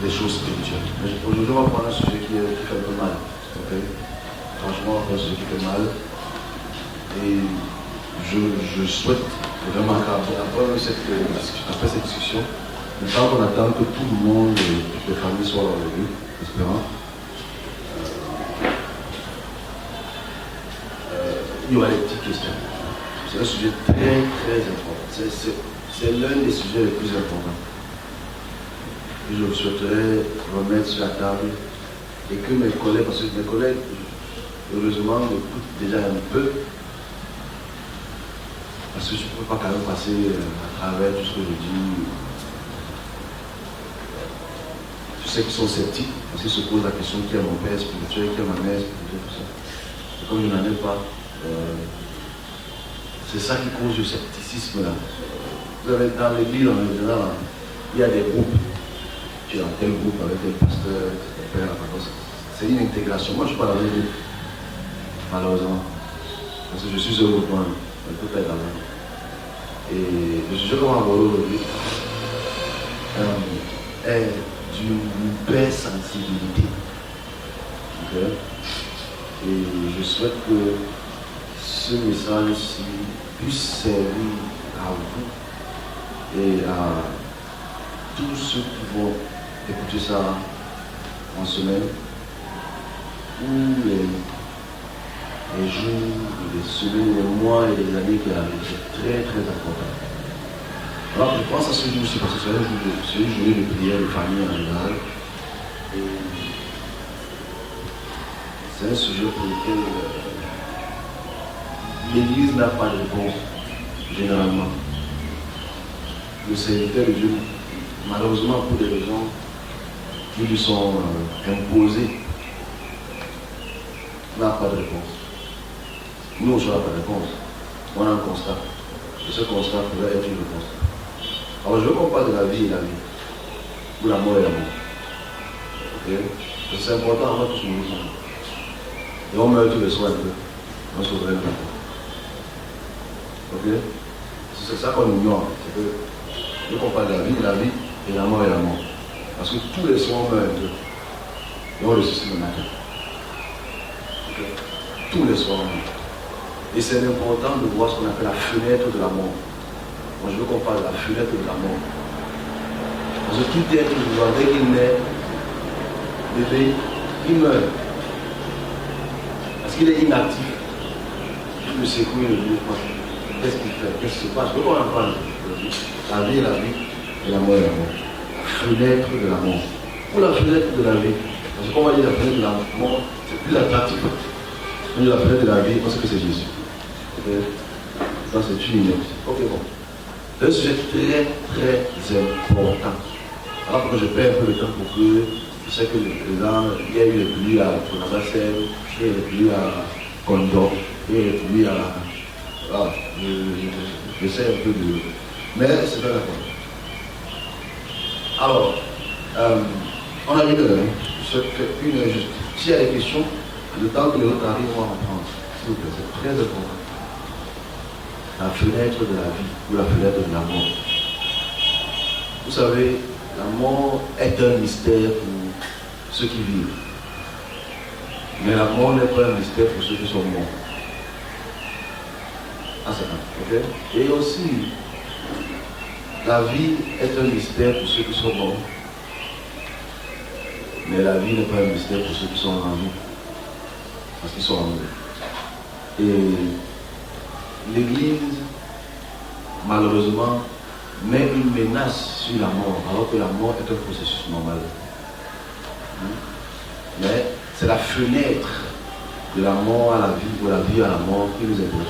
des choses spirituelles. Aujourd'hui, on va prendre un sujet qui fait un peu mal. Okay? Franchement, un sujet qui fait mal. Et je souhaite vraiment après cette discussion, le temps qu'on attend que tout le monde, toutes les familles soient dans le lieu, espérant, il y aura des petites questions. C'est un sujet très très important. C'est l'un des sujets les plus importants. Et je souhaiterais remettre sur la table et que mes collègues, parce que mes collègues, heureusement, m'écoutent déjà un peu, parce que je ne peux pas quand même passer à travers tout ce que je dis. Je sais qu'ils sont sceptiques, parce qu'ils se posent la question qui est mon père spirituel, qui est ma mère spirituelle, tout ça. Et comme je n'en ai pas, c'est ça qui cause le scepticisme là. Vous avez dans l'église en général, il y a des groupes. Tu es dans tel groupe avec tel pasteur, tel père, c'est une intégration. Moi je ne suis pas dans le groupe, malheureusement. Parce que je suis heureux pour moi, je peux pas être là. Et le sujet qu'on va aborder aujourd'hui est d'une belle sensibilité. Okay? Et je souhaite que ce message-ci puisse servir à vous et à tous ceux qui vont écouter ça en semaine ou les jours, les semaines, les mois et les années qui arrivent. C'est très très important. Alors je pense à ce jour-ci parce que c'est une journée de prière de famille en général. Et c'est un sujet pour lequel l'Église n'a pas de réponse, généralement. Le serviteur de Dieu, malheureusement pour des raisons qui lui sont imposées, n'a pas de réponse. Nous, on n'aura pas de réponse. On a un constat. Et ce constat pourrait être une réponse. Alors, je veux qu'on parle de la vie et la vie. Ou la mort et la mort. Okay? C'est important, on va tous mourir ensemble. Et on meurt tous les soirs un peu. On se retrouve un peu. Ok? C'est ça qu'on ignore. C'est que, je veux qu'on parle de la vie et la mort et la mort. Parce que tous les soirs, on meurt un peu. Et on ressuscite le matin. Okay? Tous les soirs, on meurt. Et c'est important de voir ce qu'on appelle la fenêtre de la mort. Moi, je veux qu'on parle de la fenêtre de la mort. Parce que tout être vivant, dès qu'il naît, bébé, il meurt. Parce qu'il est inactif. Il ne secoue, il ne bouge pas. Qu'est-ce qu'il fait? Qu'est-ce qui se passe? Je veux qu'on en parle. La vie et la mort et la mort. La fenêtre de la mort. Ou la fenêtre de la vie. Parce qu'on va dire la fenêtre de la mort, c'est plus attractif. On dit la fenêtre de la vie, on sait que c'est Jésus. Ça, c'est une ignorance. Ok, bon. C'est un sujet très, très important. Alors que je perds un peu de temps pour que je sais que les gens, il y a eu les pluies à Tonabasem, il y a eu les pluies à Condor, il y a eu les pluies à. Voilà, j'essaie un peu de. Mais c'est pas d'accord. Alors, on a vu que s'il y a des questions, le temps que les autres arrivent, on va en prendre. S'il vous plaît, c'est très important. La fenêtre de la vie ou la fenêtre de la mort. Vous savez, la mort est un mystère pour ceux qui vivent. Mais la mort n'est pas un mystère pour ceux qui sont morts. Ah, c'est ça. Ok? Et aussi, la vie est un mystère pour ceux qui sont morts. Mais la vie n'est pas un mystère pour ceux qui sont en vie. Parce qu'ils sont en vie. Et l'Église, malheureusement, met une menace sur la mort, alors que la mort est un processus normal. Mais c'est la fenêtre de la mort à la vie, ou la vie à la mort qui nous intéresse.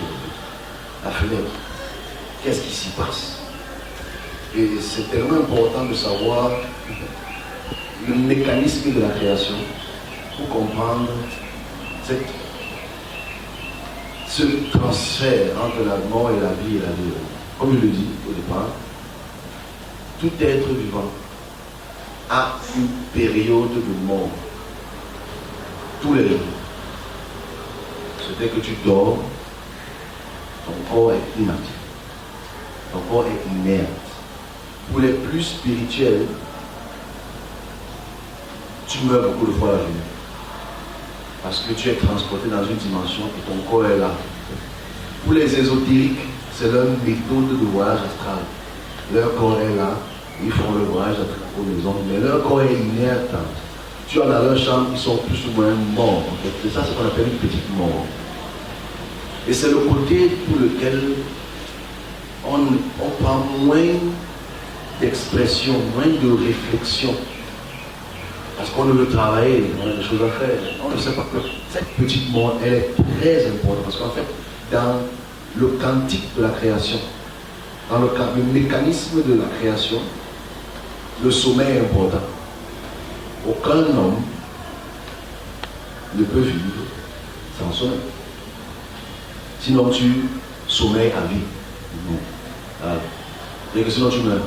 La fenêtre. Qu'est-ce qui s'y passe? Et c'est tellement important de savoir le mécanisme de la création pour comprendre ce transfert entre la mort et la vie et la vie. Comme je le dis au départ, tout être vivant a une période de mort. Tous les jours. C'est dès que tu dors, ton corps est inactif. Ton corps est inerte. Pour les plus spirituels, tu meurs beaucoup de fois la journée. Parce que tu es transporté dans une dimension et ton corps est là. Pour les ésotériques, c'est leur méthode de voyage astral. Leur corps est là, ils font le voyage aux maisons, mais leur corps est inerte. Tu as dans leur chambre, ils sont plus ou moins morts. En fait. C'est ça ce qu'on appelle une petite mort. Et c'est le côté pour lequel on prend moins d'expression, moins de réflexion. Parce qu'on veut travailler, on a des choses à faire. On ne sait pas que cette petite mort, elle est très importante. Parce qu'en fait, dans le quantique de la création, dans le mécanisme de la création, le sommeil est important. Aucun homme ne peut vivre sans sommeil. Sinon tu sommeilles à vie. Non. Et que sinon tu meurs.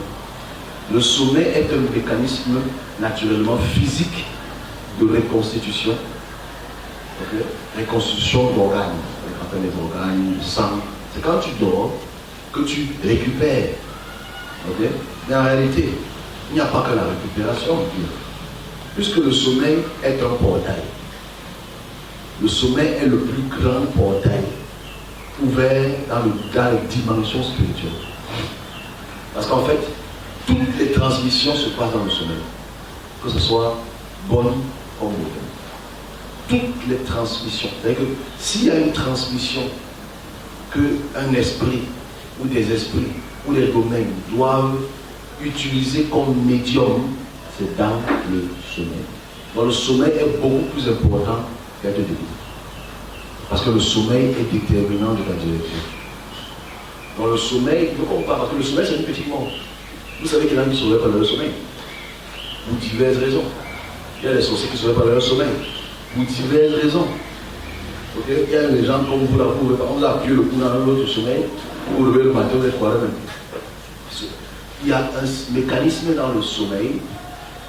Le sommeil est un mécanisme naturellement physique de reconstitution. Okay? Reconstitution d'organes. Les organes, le sang. C'est quand tu dors que tu récupères. Okay? Mais en réalité, il n'y a pas que la récupération. Puisque le sommeil est un portail. Le sommeil est le plus grand portail ouvert dans les dimensions spirituelles. Parce qu'en fait, toutes les transmissions se passent dans le sommeil. Que ce soit bonne ou mauvaise. Toutes les transmissions. C'est-à-dire que s'il y a une transmission qu'un esprit ou des esprits ou des domaines doivent utiliser comme médium, c'est dans le sommeil. Donc le sommeil est beaucoup plus important qu'être debout. Parce que le sommeil est déterminant de la direction. Donc le sommeil, ne comprends pas, parce que le sommeil c'est une petite mort. Vous savez qu'il y en a qui ne sauraient pas leur sommeil. Pour diverses raisons. Il y a des sorciers qui ne sauraient pas leur sommeil. Pour diverses raisons. Okay? Il y a des gens comme vous là, on vous appuie le cou dans votre sommeil, vous levez le matin, vous êtes quoi même. Il y a un mécanisme dans le sommeil,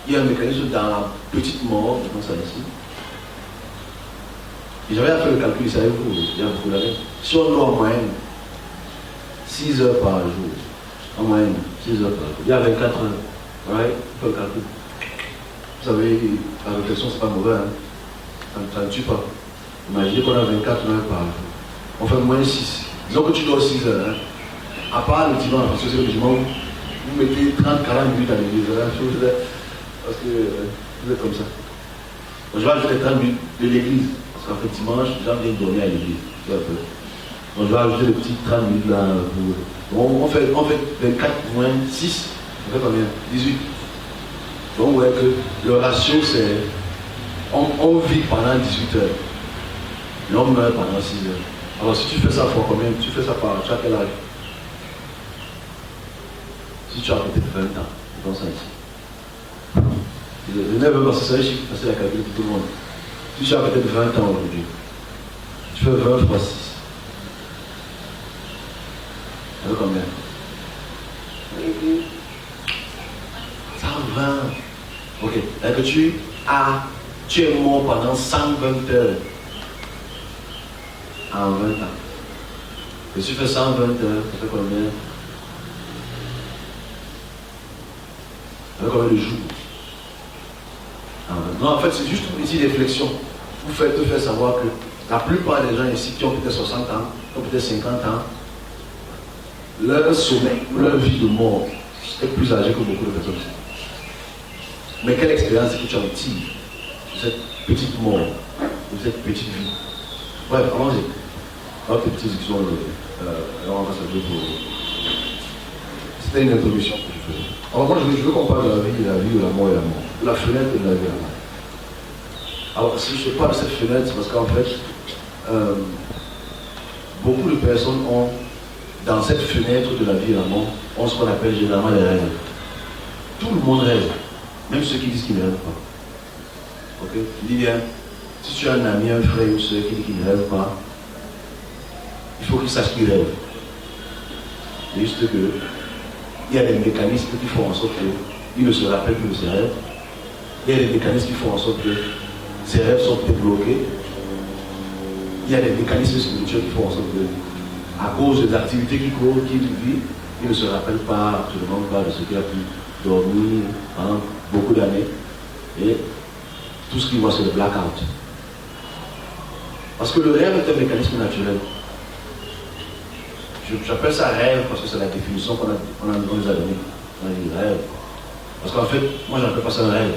il y a un mécanisme dans la petite mort, je pense à ici. Et j'avais fait le calcul, savez-vous, il y a beaucoup d'années. Si on dort en moyenne 6 heures par jour, en moyenne 6 heures par jour, il y a 24 heures, right? On peut le calcul. Vous savez, la réflexion, c'est pas mauvais, hein? Ça ne tue pas. Imaginez qu'on a 24 heures par jour. On fait moins 6. Disons que tu dors 6 heures, hein? À part le dimanche, parce que c'est le dimanche, vous mettez 30-40 minutes à l'église, parce que vous êtes comme ça. Donc, je vais ajouter 30 minutes de l'église. Parce qu'en fait, dimanche, les gens viennent dormir à l'église. Donc, je vais ajouter les petites 30 minutes là. On fait 24 moins 6. Ça fait combien? 18. Donc, vous voyez que le ratio, c'est. On vit pendant 18 heures. L'homme meurt pendant 6 heures. Alors, si tu fais ça fois combien? Tu fais ça par chaque âge. Si tu as arrêté de 20 ans, c'est comme ça ici. Je ne veux pas, c'est un chiffre facile à calculer pour tout le monde. Si tu as peut-être 20 ans aujourd'hui, tu fais 20 fois 6. Ça fait combien? 120. Ok. C'est-à-dire que tu es mort pendant 120 heures. En 20 ans. Et si tu fais 120 heures, ça fait combien? Ça fait combien de jours? Non, en fait, c'est juste une petite réflexion. Vous faites te faire savoir que la plupart des gens ici qui ont peut-être 60 ans, qui ont peut-être 50 ans, leur sommeil, leur vie de mort est plus âgée que beaucoup de personnes ici. Mais quelle expérience est-ce que tu en tires de cette petite mort, de cette petite vie? Bref, allons-y. Alors, petite discussion, alors on va s'appeler pour. C'était une introduction que je faisais. Alors, moi, je veux qu'on parle de la vie, de la mort et la mort. De la fenêtre de la vie et la mort. Alors, si je parle de cette fenêtre, c'est parce qu'en fait, beaucoup de personnes ont, dans cette fenêtre de la vie et la mort, ont ce qu'on appelle généralement les rêves. Tout le monde rêve, même ceux qui disent qu'ils ne rêvent pas. Ok? Il dit bien, si tu as un ami, un frère ou une soeur qui dit qu'il ne rêve pas, il faut qu'il sache qu'il rêve. C'est juste que il y a des mécanismes qui font en sorte qu'il ne se rappelle plus de ses rêves. Il y a des mécanismes qui font en sorte que ses rêves sont débloqués. Il y a des mécanismes spirituels qui font en sorte que, à cause des activités qu'il vit, il ne se rappelle pas absolument pas de ce qu'il a pu dormir pendant beaucoup d'années. Et tout ce qu'il voit c'est le blackout. Parce que le rêve est un mécanisme naturel. J'appelle ça rêve parce que c'est la définition qu'on nous a donnée. On a dit rêve. Parce qu'en fait, moi j'appelle pas ça un rêve.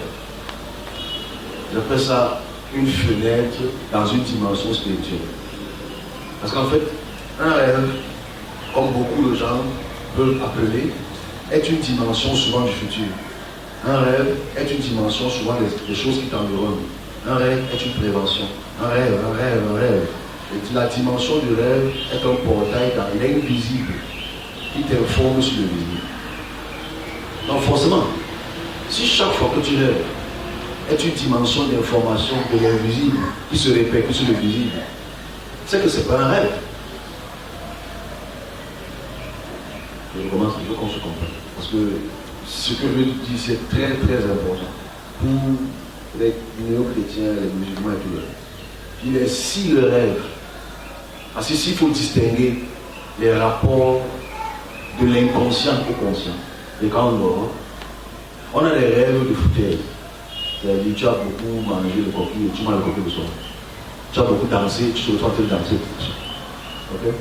J'appelle ça une fenêtre dans une dimension spirituelle. Parce qu'en fait, un rêve, comme beaucoup de gens peuvent appeler, est une dimension souvent du futur. Un rêve est une dimension souvent des choses qui t'environnent. Un rêve est une prévention. Un rêve. Et la dimension du rêve est un portail dans l'invisible qui t'informe sur le visible. Donc forcément, si chaque fois que tu rêves est une dimension d'information de l'invisible qui se répercute sur le visible, c'est que ce n'est pas un rêve. Je commence, il faut qu'on se comprenne. Parce que ce que je dis, c'est très très important pour les néo-chrétiens, les musulmans et tout le reste. Il est si le rêve, parce qu'ici il faut distinguer les rapports de l'inconscient au conscient. Et quand on dort, on a les rêves de foutaise. C'est-à-dire, tu as beaucoup mangé le coquille et tu manges le coquille le soir. Tu as beaucoup dansé, tu te retrouves en train de danser. Ok?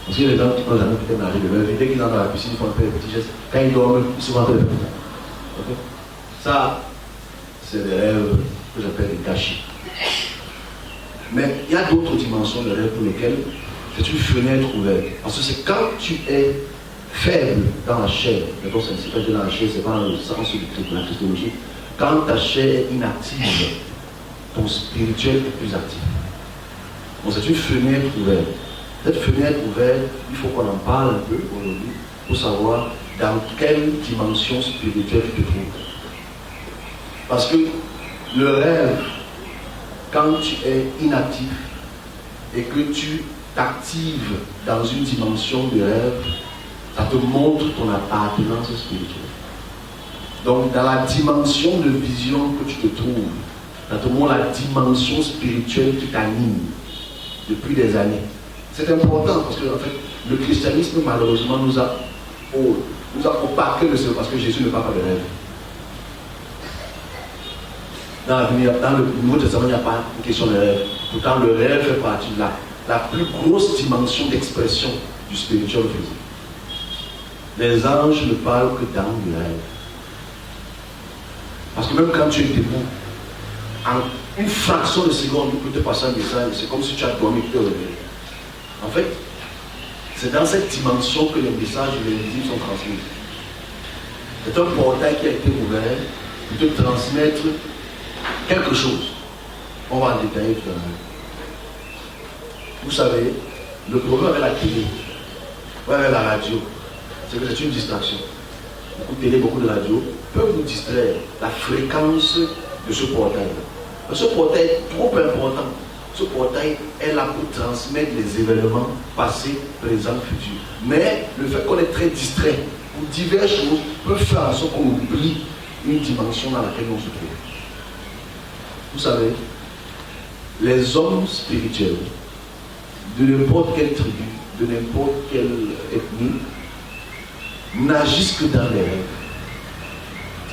Parce que les gens qui n'ont jamais peut-être nagé de leur vie, dès qu'ils sont dans la piscine, ils font un peu des petits gestes. Quand ils dorment, ils se rendent de faire ça. Ok? Ça, c'est des rêves que j'appelle des gâchis. Mais il y a d'autres dimensions de rêve pour lesquelles c'est une fenêtre ouverte. Parce que c'est quand tu es faible dans la chair, mais quand c'est dans la chair, c'est pas dans le sens de la christologie. Quand ta chair est inactive, ton spirituel est plus actif. Donc c'est une fenêtre ouverte. Cette fenêtre ouverte, il faut qu'on en parle un peu aujourd'hui pour savoir dans quelle dimension spirituelle tu te trouves. Parce que le rêve, quand tu es inactif et que tu t'actives dans une dimension de rêve, ça te montre ton appartenance spirituelle. Donc dans la dimension de vision que tu te trouves, ça te montre la dimension spirituelle qui t'anime depuis des années. C'est important parce que en fait, le christianisme malheureusement nous a opaqué de ce parce que Jésus ne parle pas de rêve. Dans le Nouveau Testament, il n'y a pas une question de rêve. Pourtant, le rêve fait partie de la plus grosse dimension d'expression du spirituel physique. Les anges ne parlent que dans le rêve. Parce que même quand tu es debout, en une fraction de seconde, tu peux te passer un message, c'est comme si tu as dormi et tu te réveilles. En fait, c'est dans cette dimension que les messages et les visibles sont transmis. C'est un portail qui a été ouvert pour te transmettre quelque chose. On va en détailler tout à l'heure. Vous savez, le problème avec la télé, ou avec la radio, c'est que c'est une distraction. Beaucoup de télé, beaucoup de radio peuvent vous distraire la fréquence de ce portail. Ce portail est trop important. Ce portail est là pour transmettre les événements passés, présents, futurs. Mais le fait qu'on est très distrait pour diverses choses peut faire en sorte qu'on oublie une dimension dans laquelle on se trouve. Vous savez, les hommes spirituels de n'importe quelle tribu, de n'importe quelle ethnie, n'agissent que dans les rêves.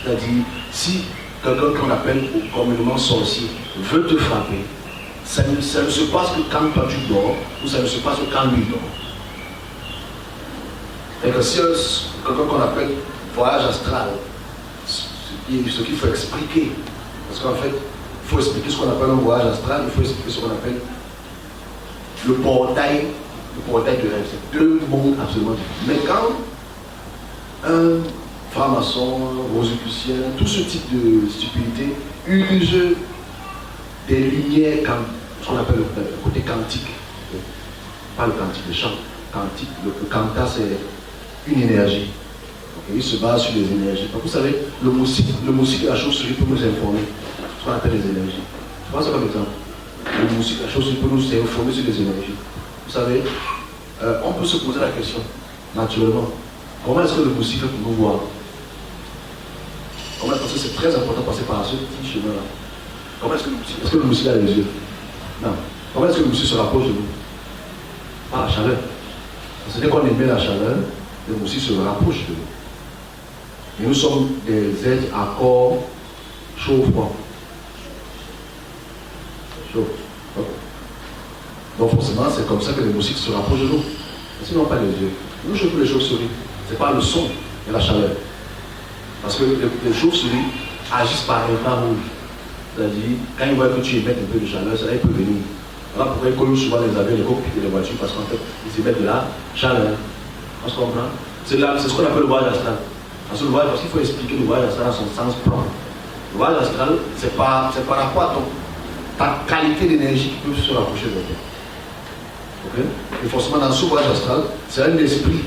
C'est-à-dire, si quelqu'un qu'on appelle communément sorcier veut te frapper, ça ne se passe que quand toi tu dors, ou ça ne se passe que quand lui dort. Et que si quelqu'un qu'on appelle voyage astral, ce qu'il faut expliquer, parce qu'en fait, il faut expliquer ce qu'on appelle un voyage astral, il faut expliquer ce qu'on appelle le portail de rêve. C'est deux mondes absolument différents. Mais quand un franc-maçon, rosicrucien, tout ce type de stupidité use des lumières, ce qu'on appelle le côté quantique, pas le quantique, le champ quantique, le quanta c'est une énergie. Okay, il se base sur les énergies. Donc vous savez, le moustique de la chauve-souris peut nous informer, ce qu'on appelle les énergies. Je prends ça comme exemple. Le moustique de la chauve-souris peut nous informer sur les énergies. Vous savez, on peut se poser la question, naturellement, comment est-ce que le moustique fait pour nous voir? Parce que c'est très important de passer par ce petit chemin-là. Comment est-ce que le moustique a les yeux? Non. Comment est-ce que le moustique se rapproche de nous? Par la chaleur. Parce que dès qu'on émet la chaleur, le moustique se rapproche de nous. Et nous sommes des êtres à corps chaud-froid. Donc forcément, c'est comme ça que les moustiques se rapprochent de nous. Sinon, pas les yeux. Nous, je veux les chauves-souris. Ce n'est pas le son, mais la chaleur. Parce que les chauves-souris agissent par infrarouge. C'est-à-dire, quand ils voient que tu émets un peu de chaleur, ça, ils peuvent venir. Voilà pourquoi ils collent souvent les avions, les cockpits et les voitures, parce qu'en fait, ils émettent de la chaleur. On se comprend? C'est ce qu'on appelle le voyage astral. Parce qu'il faut expliquer le voyage astral dans son sens propre. Le voyage astral, c'est par rapport à ta qualité d'énergie qui peut se rapprocher de toi. Okay? Et forcément, dans ce voyage astral, c'est un esprit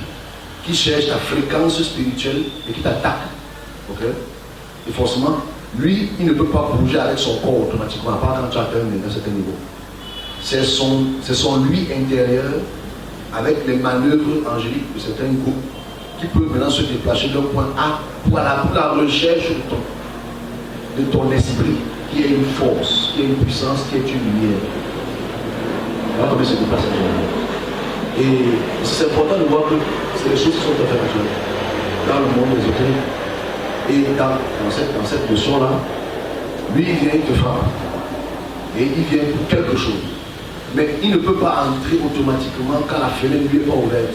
qui cherche ta fréquence spirituelle et qui t'attaque. Okay? Et forcément, lui, il ne peut pas bouger avec son corps automatiquement, à part quand tu atteins un certain niveau. C'est son lui intérieur, avec les manœuvres angéliques de certains groupes, qui peut maintenant se déplacer d'un point A pour la recherche de ton esprit, qui est une force, qui est une puissance, qui est une lumière. Voilà comment il se déplace. Et c'est important de voir que c'est des choses qui sont tout à fait naturelles dans le monde ésotérique. Et dans cette notion-là, lui, il vient, il te frappe. Et il vient pour quelque chose. Mais il ne peut pas entrer automatiquement quand la fenêtre lui est pas ouverte.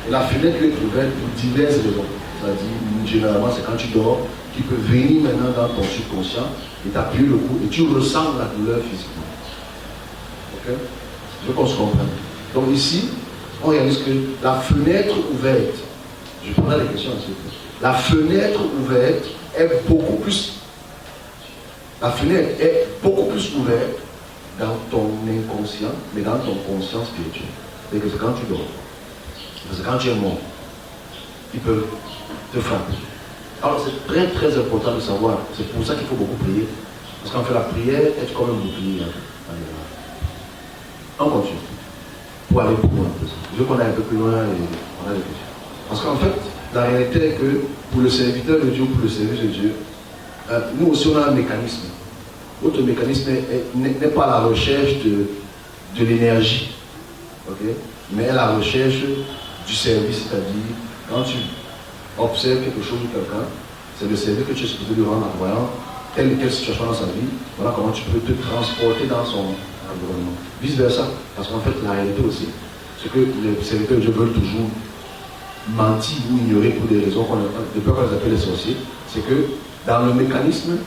Et la fenêtre lui est ouverte pour diverses raisons. C'est-à-dire, généralement, c'est quand tu dors, qu'il peut venir maintenant dans ton subconscient et t'appuyer le cou et tu ressens la douleur physiquement. Ok? Je veux qu'on se comprenne. Donc ici, on réalise que la fenêtre ouverte, je prendrai les questions ensuite. La fenêtre ouverte est beaucoup plus. La fenêtre est beaucoup plus ouverte dans ton inconscient, mais dans ton conscient spirituel. C'est que c'est quand tu dors. Parce que quand tu es mort, ils peuvent te frapper. Alors c'est très très important de savoir. C'est pour ça qu'il faut beaucoup prier. Parce qu'en fait la prière est comme un bouclier. On continue. Pour aller plus loin. Je veux qu'on aille un peu plus loin et on a des questions. Parce qu'en fait, la réalité est que pour le serviteur de Dieu, pour le service de Dieu, nous aussi on a un mécanisme. Votre mécanisme n'est pas la recherche de l'énergie, okay? Mais la recherche du service, c'est-à-dire quand tu observes quelque chose ou quelqu'un, c'est le service que tu es supposé lui rendre en voyant telle ou telle situation dans sa vie, voilà comment tu peux te transporter dans son environnement. Vice versa, parce qu'en fait la réalité aussi, c'est que les serviteurs de Dieu veulent toujours mentir ou ignorer pour des raisons de peur qu'on les appelle les sorciers, c'est que dans le mécanisme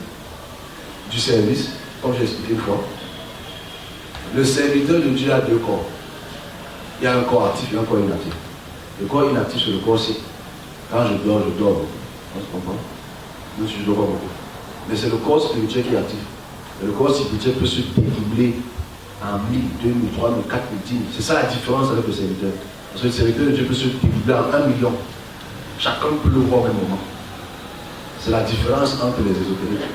du service, comme j'ai expliqué une fois, le serviteur de Dieu a deux corps. Il y a un corps actif et un corps inactif. Le corps inactif, c'est le corps c'est quand je dors beaucoup. On se comprend? Même si je dors pas beaucoup. Mais c'est le corps spirituel qui est actif. Et le corps spirituel peut se dédoubler en 1000, 2000, 3000, 4000, 10 000. C'est ça la différence avec le serviteur. Parce que le serviteur de Dieu peut se dédoubler en 1 million. Chacun peut le voir au même moment. C'est la différence entre les ésotériques.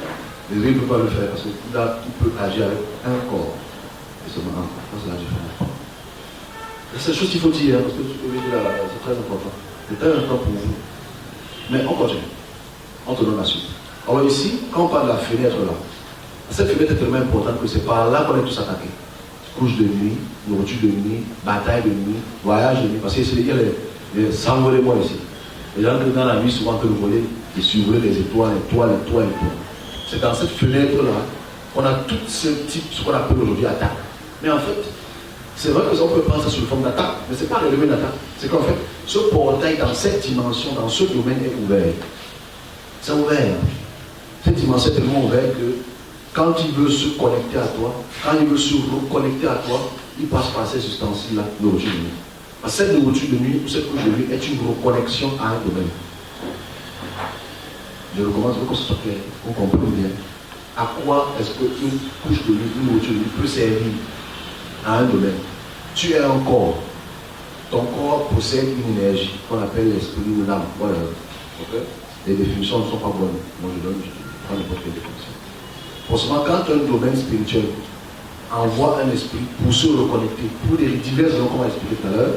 Les autres ne peuvent pas le faire parce qu'il peut agir avec un corps. Et seulement un corps. C'est la différence. C'est la chose qu'il faut dire, parce que c'est très important. C'est très important pour vous. Mais on continue. On te donne la suite. Alors ici, quand on parle de la fenêtre là, cette fenêtre est tellement importante que c'est par là qu'on est tous attaqués. Couche de nuit, nourriture de nuit, bataille de nuit, voyage de nuit. Parce qu'il y a les s'envoler-moi ici. Les gens qui dans la nuit souvent peuvent voler et survoler les étoiles. C'est dans cette fenêtre-là qu'on a tout ce type, ce qu'on appelle aujourd'hui attaque. Mais en fait, c'est vrai qu'on peut penser sous forme d'attaque, mais ce n'est pas relevé d'attaque. C'est qu'en fait, ce portail dans cette dimension, dans ce domaine est ouvert. C'est ouvert. Cette dimension est tellement ouverte que quand il veut se connecter à toi, quand il veut se reconnecter à toi, il passe par ces ustensiles-là, nourriture de nuit. Parce que cette nourriture de nuit ou cette couche de nuit est une reconnexion à un domaine. Je recommence pour qu'on se soit clair, qu'on comprenne bien. À quoi est-ce qu'une couche de nuit, une nourriture de nuit peut servir à un domaine? Tu es un corps. Ton corps possède une énergie qu'on appelle l'esprit ou l'âme. Voilà. Okay? Les définitions ne sont pas bonnes. Moi je prends n'importe quelle définition. Forcément, quand un domaine spirituel envoie un esprit pour se reconnecter, pour des diverses raisons qu'on va expliquer tout à l'heure,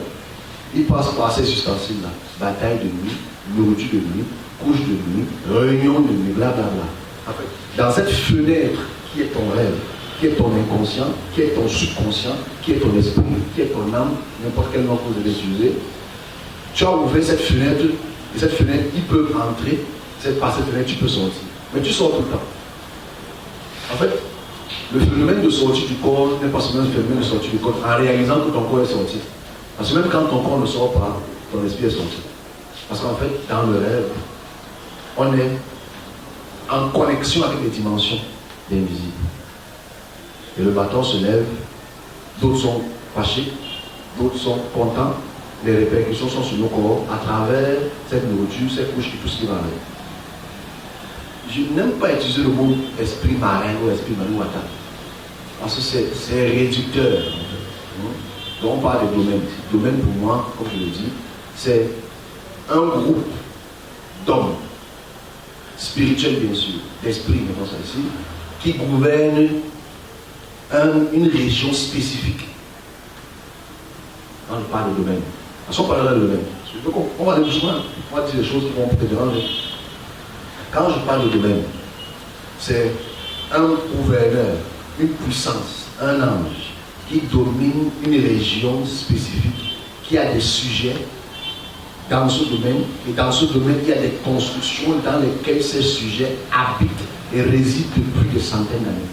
il passe par ces ustensiles-là. Bataille de nuit, nourriture de nuit, couche de nuit, réunion de nuit, blablabla. Dans cette fenêtre qui est ton rêve, qui est ton inconscient, qui est ton subconscient, qui est ton esprit, qui est ton âme, n'importe quel nom que vous allez utiliser, tu as ouvert cette fenêtre, et cette fenêtre, ils peuvent entrer, par cette fenêtre, tu peux sortir. Mais tu sors tout le temps. En fait, le phénomène de sortie du corps n'est pas seulement le phénomène de sortie du corps en réalisant que ton corps est sorti. Parce que même quand ton corps ne sort pas, ton esprit est sorti. Parce qu'en fait, dans le rêve, on est en connexion avec les dimensions invisibles. Et le bâton se lève, d'autres sont fâchés, d'autres sont contents. Les répercussions sont sur nos corps à travers cette nourriture, cette couche et tout ce qui va avec. Je n'aime pas utiliser le mot esprit marin ou esprit manuata. Parce que c'est réducteur. Donc on parle de domaine. Domaine pour moi, comme je le dis, c'est un groupe d'hommes, spirituels bien sûr, d'esprit, mais ça ici, qui gouvernent une région spécifique. Quand je parle de domaine. Parce qu'on parlera de domaine. On va aller doucement, on va dire des choses qui vont peut-être déranger. Quand je parle de domaine, c'est un gouverneur, une puissance, un ange qui domine une région spécifique, qui a des sujets dans ce domaine, et dans ce domaine, il y a des constructions dans lesquelles ces sujets habitent et résident depuis des centaines d'années.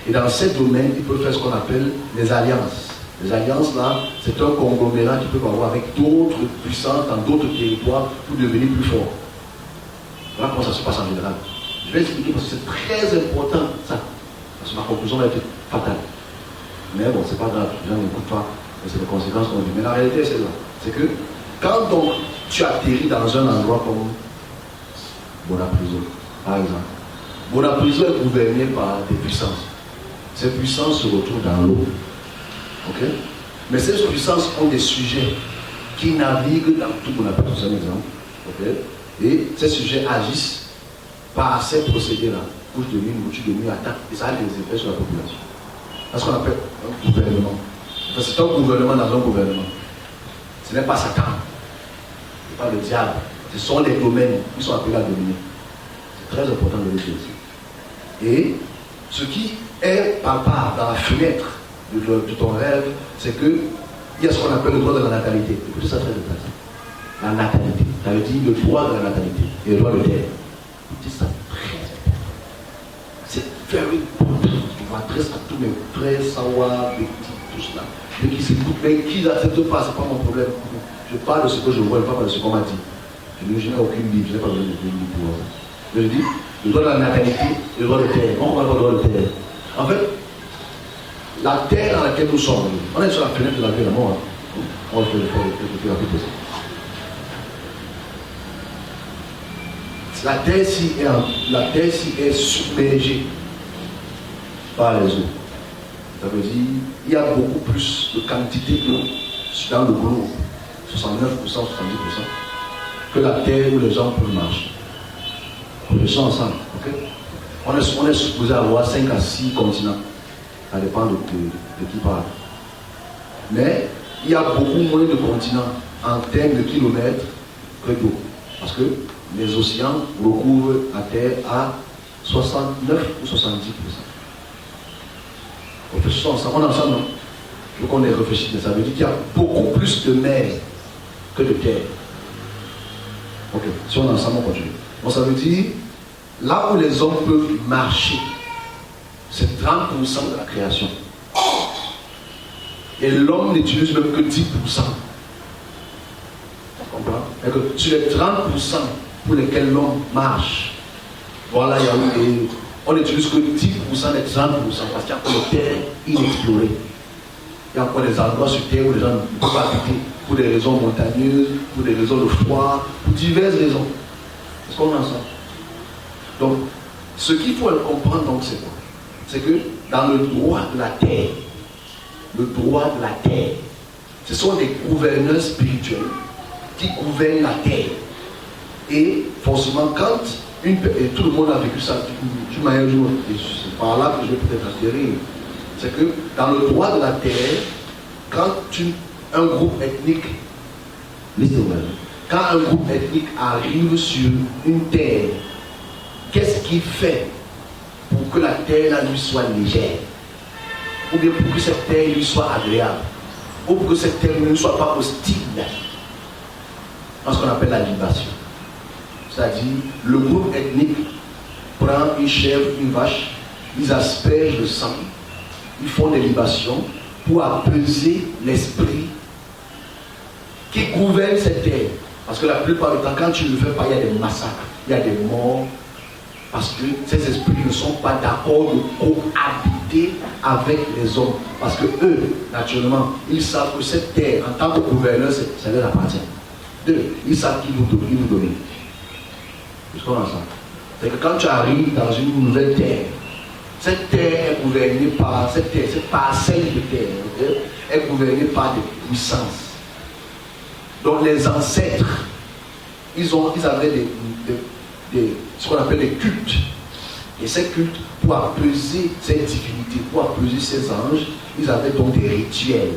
Et dans ces domaines, ils peuvent faire ce qu'on appelle les alliances. Les alliances, là, c'est un conglomérat qui peut avoir avec d'autres puissances dans d'autres territoires pour devenir plus fort. Voilà comment ça se passe en général. Je vais expliquer parce que c'est très important, ça. Parce que ma conclusion va être fatale. Mais bon, c'est pas grave, les gens n'écoutent pas, mais c'est les conséquences qu'on dit. Mais la réalité, c'est là. C'est que quand donc tu atterris dans un endroit comme Bonapriso, par exemple, Bonapriso est gouverné par des puissances. Ces puissances se retrouvent dans l'eau. Ok? Mais ces puissances ont des sujets qui naviguent dans tout Bonapriso, c'est un exemple. Ok? Et ces sujets agissent par ces procédés-là. Couche de nuit, couche de nuit, attaque, et ça a des effets sur la population. C'est ce qu'on appelle un gouvernement. Enfin, c'est un gouvernement dans un gouvernement. Ce n'est pas Satan. Ce n'est pas le diable. Ce sont les domaines qui sont appelés à dominer. C'est très important de le dire aussi. Et ce qui est palpable dans la fenêtre de ton rêve, c'est qu'il y a ce qu'on appelle le droit de la natalité. Écoutez ça très intéressant. La natalité. Ça veut dire le droit de la natalité et le droit de terre. Écoutez ça très important. C'est very important. Je m'adresse à tous mes frères, Sawa, Bekti, tout cela. Mais qui s'écoutent, mais qui n'acceptent pas, c'est pas mon problème. Je parle de ce que je vois, je parle de ce qu'on m'a dit. Je n'ai aucune Bible, je n'ai pas besoin de Bible pour ça. Je dis, le droit de la natalité et le droit de terre. On va pas le droit de terre. En fait, la terre dans laquelle nous sommes, on est sur la fenêtre de la vie de la mort. On va faire le plus rapide possible. La terre ci est submergée par les eaux. Ça veut dire qu'il y a beaucoup plus de quantité d'eau dans le globe, 69%, 70%, que la terre où les gens peuvent marcher. On le sent ensemble. Okay? On est supposé avoir 5 à 6 continents. Ça dépend de qui parle. Mais il y a beaucoup moins de continents en termes de kilomètres que d'eau. Parce que les océans recouvrent la terre à 69 ou 70%. On fait ça ensemble, on est ensemble, non? Je veux qu'on ait réfléchi, mais ça veut dire qu'il y a beaucoup plus de mer que de terre. Ok, si on est ensemble, on continue. Bon, ça veut dire, là où les hommes peuvent marcher, c'est 30% de la création. Et l'homme n'utilise même que 10%. Tu comprends? Et que sur les 30% pour lesquels l'homme marche, voilà, il y a eu on n'utilise que 10% des 30% parce qu'il y a encore des terres inexplorées. Il y a encore des endroits sur terre où les gens ne peuvent pas habiter pour des raisons montagneuses, pour des raisons de froid, pour diverses raisons. Est-ce qu'on est ensemble? Donc, ce qu'il faut comprendre, donc, c'est quoi? C'est que dans le droit de la terre, ce sont des gouverneurs spirituels qui gouvernent la terre. Et forcément, quand et tout le monde a vécu ça d'une manière ou d'une autre, et c'est par là que je vais peut-être atterrir, c'est que dans le droit de la terre, quand un groupe ethnique, quand un groupe ethnique arrive sur une terre, qu'est-ce qu'il fait pour que la terre là, lui soit légère, ou bien pour que cette terre lui soit agréable, ou pour que cette terre ne soit pas hostile, dans ce qu'on appelle la libation. C'est-à-dire, le groupe ethnique prend une chèvre, une vache, ils aspergent le sang, ils font des libations pour apaiser l'esprit qui gouverne cette terre. Parce que la plupart du temps, quand tu ne le fais pas, il y a des massacres, il y a des morts, parce que ces esprits ne sont pas d'accord de cohabiter avec les hommes. Parce que eux, naturellement, ils savent que cette terre, en tant que gouverneur, ça leur appartient. Deux, ils savent qu'ils vous donnent. C'est comme ça. C'est que quand tu arrives dans une nouvelle terre, cette terre est gouvernée par, cette parcelle de terre, okay, est gouvernée par des puissances. Donc les ancêtres, ils avaient ce qu'on appelle des cultes. Et ces cultes, pour apaiser ces divinités, pour apaiser ces anges, ils avaient donc des rituels.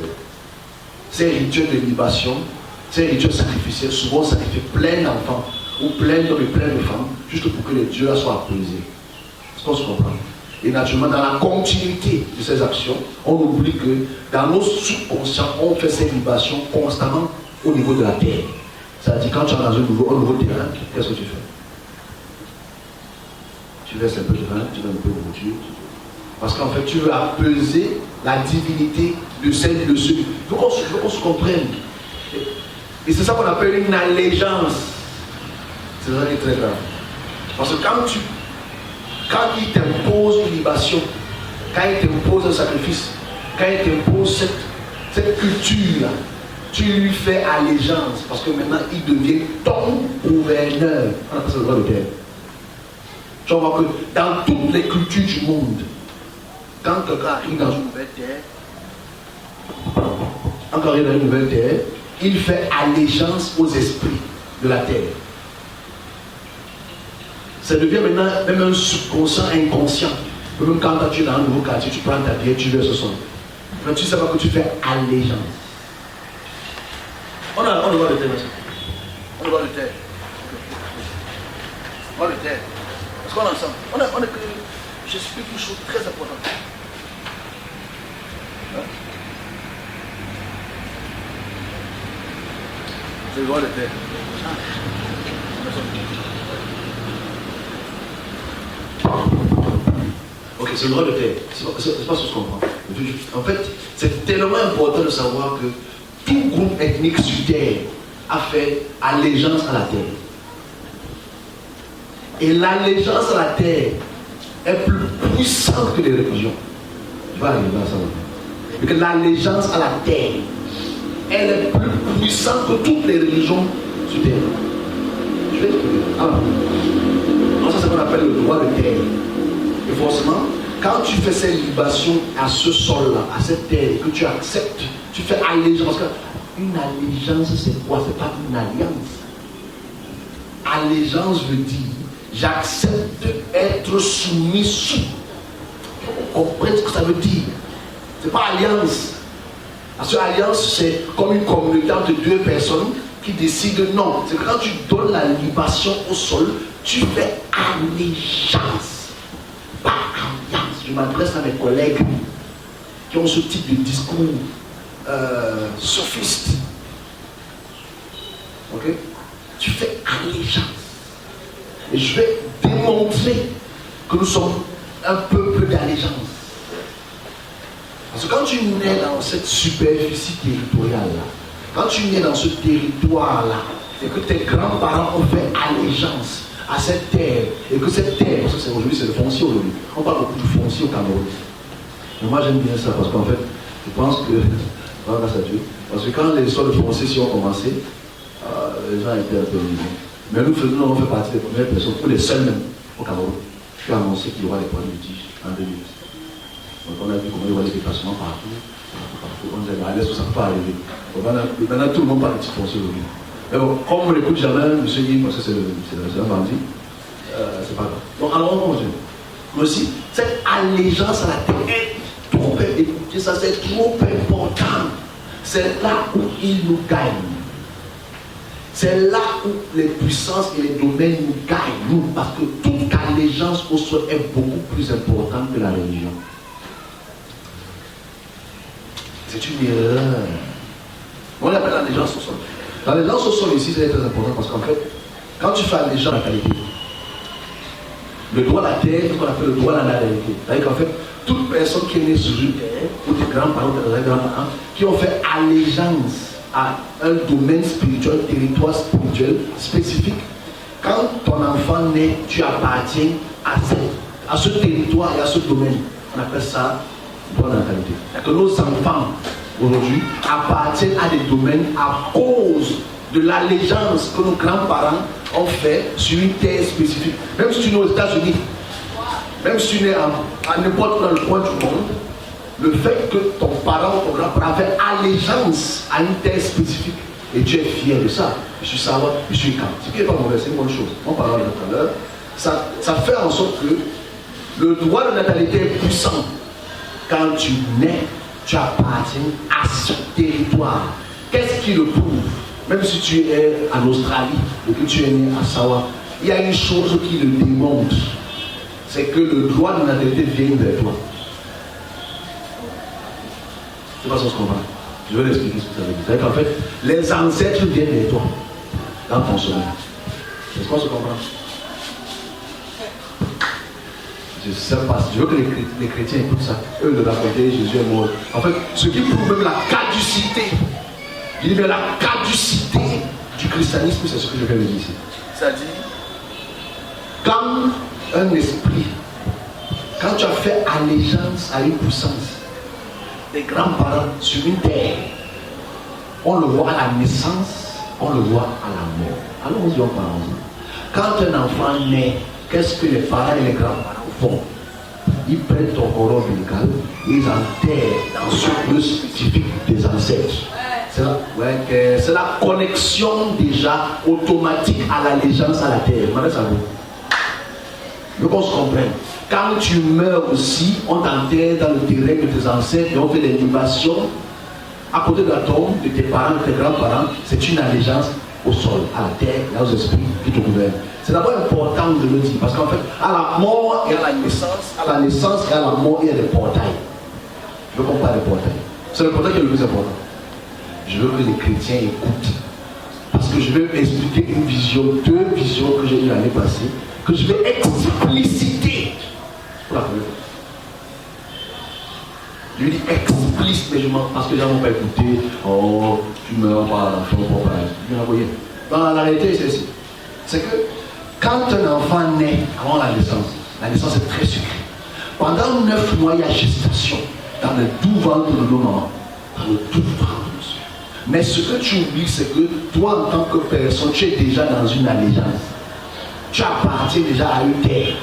Ces rituels de libation, ces rituels sacrificiels, souvent sacrifiaient plein d'enfants, ou plein d'hommes et plein de femmes, juste pour que les dieux là soient apaisés. C'est ce qu'on se comprend. Et naturellement, dans la continuité de ces actions, on oublie que dans nos subconscients, on fait ces libations constamment au niveau de la terre. C'est-à-dire, quand tu es dans un nouveau terrain, qu'est-ce que tu fais? Tu verses un peu de vin, tu donnes un peu de nourriture. Parce qu'en fait, tu veux apaiser la divinité de celle de ceux. Il faut qu'on se comprenne. Et c'est ça qu'on appelle une allégeance. C'est ça qui est très grave. Parce que quand il t'impose une libation, quand il t'impose un sacrifice, quand il t'impose cette culture-là, tu lui fais allégeance. Parce que maintenant, il devient ton gouverneur. On appelle ça le droit de terre. Tu vois que dans toutes les cultures du monde, quand quelqu'un arrive dans une nouvelle terre, il fait allégeance aux esprits de la terre. Ça devient maintenant même un subconscient inconscient. Même quand tu es dans un nouveau quartier, tu prends ta bière, tu verses ce son. Mais tu ne sais pas que tu fais allégeance. On le voit le terre. On le voit le terre. On voit le terre. Parce qu'on est ensemble. On est que j'explique une chose très importante. C'est le droit de terre. Ok, c'est le droit de terre. C'est pas ce que je comprends. En fait, c'est tellement important de savoir que tout groupe ethnique sur terre a fait allégeance à la terre. Et l'allégeance à la terre est plus puissante que les religions. Tu vas arriver à ça. Et que l'allégeance à la terre, elle est plus puissante que toutes les religions sur terre. Je vais expliquer. Alors, ça c'est ce qu'on appelle le droit de terre. Et forcément, quand tu fais ces libations à ce sol-là, à cette terre, que tu acceptes, tu fais allégeance. Parce qu'une allégeance, c'est quoi? C'est pas une alliance. Allégeance veut dire j'accepte d'être soumis sous. Vous comprenez ce que ça veut dire? C'est pas alliance. Parce que alliance, c'est comme une communauté entre deux personnes qui décident non. C'est quand tu donnes la libation au sol, tu fais allégeance. Pas alliance. Je m'adresse à mes collègues qui ont ce type de discours sophiste. Ok? Tu fais allégeance. Et je vais démontrer que nous sommes un peuple d'allégeance. Parce que quand tu nais dans cette superficie territoriale-là, quand tu nais dans ce territoire-là, et que tes grands-parents ont fait allégeance à cette terre, et que cette terre, parce que aujourd'hui c'est le foncier aujourd'hui, on parle beaucoup du foncier au Cameroun. Mais moi j'aime bien ça parce qu'en fait, je pense que, grâce à Dieu, parce que quand les histoires de foncier si ont commencé, les gens étaient un peu libres. Mais nous on fait partie des premières personnes, ou les seuls même, au Cameroun, qui ont annoncé qu'il y aura des points de tige en 2008. Donc on a vu comment il y aura des déplacements partout. On disait, allez, ça ne peut pas arriver. Donc, maintenant tout le monde parle de petits fonciers aujourd'hui. Mais bon, comme on n'écoute jamais, M. Yves, parce que c'est un bandit, c'est pas grave. Donc alors on continue. Mais aussi, cette allégeance à la terre est trop, écoutez ça, c'est trop important. C'est là où il nous gagne. C'est là où les puissances et les domaines nous gagnent, nous, parce que toute allégeance au sol est beaucoup plus importante que la religion. C'est une erreur. On appelle l'allégeance au sol. L'allégeance au sol ici, c'est très important parce qu'en fait, quand tu fais allégeance à la qualité, Le droit à la terre, c'est ce qu'on appelle le droit à la natalité. C'est-à-dire qu'en fait, toute personne qui est née sur une terre, ou tes grands-parents, tes grands-parents, qui ont fait allégeance à un domaine spirituel, territoire spirituel spécifique, quand ton enfant naît, tu appartiens à ce territoire et à ce domaine. On appelle ça droit de natalité. Que nos enfants, aujourd'hui, appartiennent à des domaines à cause de l'allégeance que nos grands-parents ont fait sur une terre spécifique. Même si tu es né aux États-Unis, même si tu es né à n'importe quel coin du monde, le fait que ton parent ou ton grand-parent fait allégeance à une terre spécifique et tu es fier de ça, je suis Sawa, je suis Kam. Ce qui n'est pas mauvais, c'est une bonne chose. On parlera de tout à l'heure. Ça fait en sorte que le droit de natalité est puissant. Quand tu nais, tu appartiens à ce territoire. Qu'est-ce qui le prouve? Même si tu es en Australie et que tu es né à Sawa, il y a une chose qui le démontre. C'est que le droit de natalité vient vers toi. C'est pas ça ce qu'on va. Je vais l'expliquer ce que ça veut dire. C'est-à-dire qu'en fait, les ancêtres viennent vers toi dans ton sommeil. Est-ce qu'on se comprend? Je sais pas. Je veux que les chrétiens écoutent ça. Eux de raconter Jésus est mort. En fait, ce qui prouve même la caducité. Il dit mais la caducité du christianisme, c'est ce que je viens de dire ici. C'est-à-dire, quand un esprit, quand tu as fait allégeance à une puissance, des grands-parents sur une terre, on le voit à la naissance, on le voit à la mort. Allons-y, on parle. Quand un enfant naît, qu'est-ce que les parents et les grands-parents font? Ils prennent ton cordon ombilical, ils enterrent dans ce lieu spécifique des ancêtres. C'est la connexion déjà automatique à l'allégeance à la terre. Donc on se comprend. Quand tu meurs aussi, on t'enterre dans le terrain de tes ancêtres et on fait des libations à côté de la tombe de tes parents, de tes grands-parents. C'est une allégeance au sol, à la terre et aux esprits qui te gouvernent. C'est d'abord important de le dire parce qu'en fait, à la mort et à la naissance et à la mort, il y a des portails. Je veux qu'on parle des portails. C'est le portail qui est le plus important. Je veux que les chrétiens écoutent. Parce que je vais expliquer une vision, deux visions que j'ai eues l'année passée, que je vais expliciter pour la première fois. Je dis explicite, mais parce que les gens n'ont pas écouté. Oh, tu meurs par l'enfant, pour pareil. Dans la réalité, c'est ici. C'est que quand un enfant naît avant la naissance est très secrète. Pendant 9 mois, il y a gestation dans le doux ventre de nos mamans. Dans le doux ventre. Mais ce que tu oublies, c'est que toi, en tant que personne, tu es déjà dans une allégeance. Tu appartiens déjà à une terre.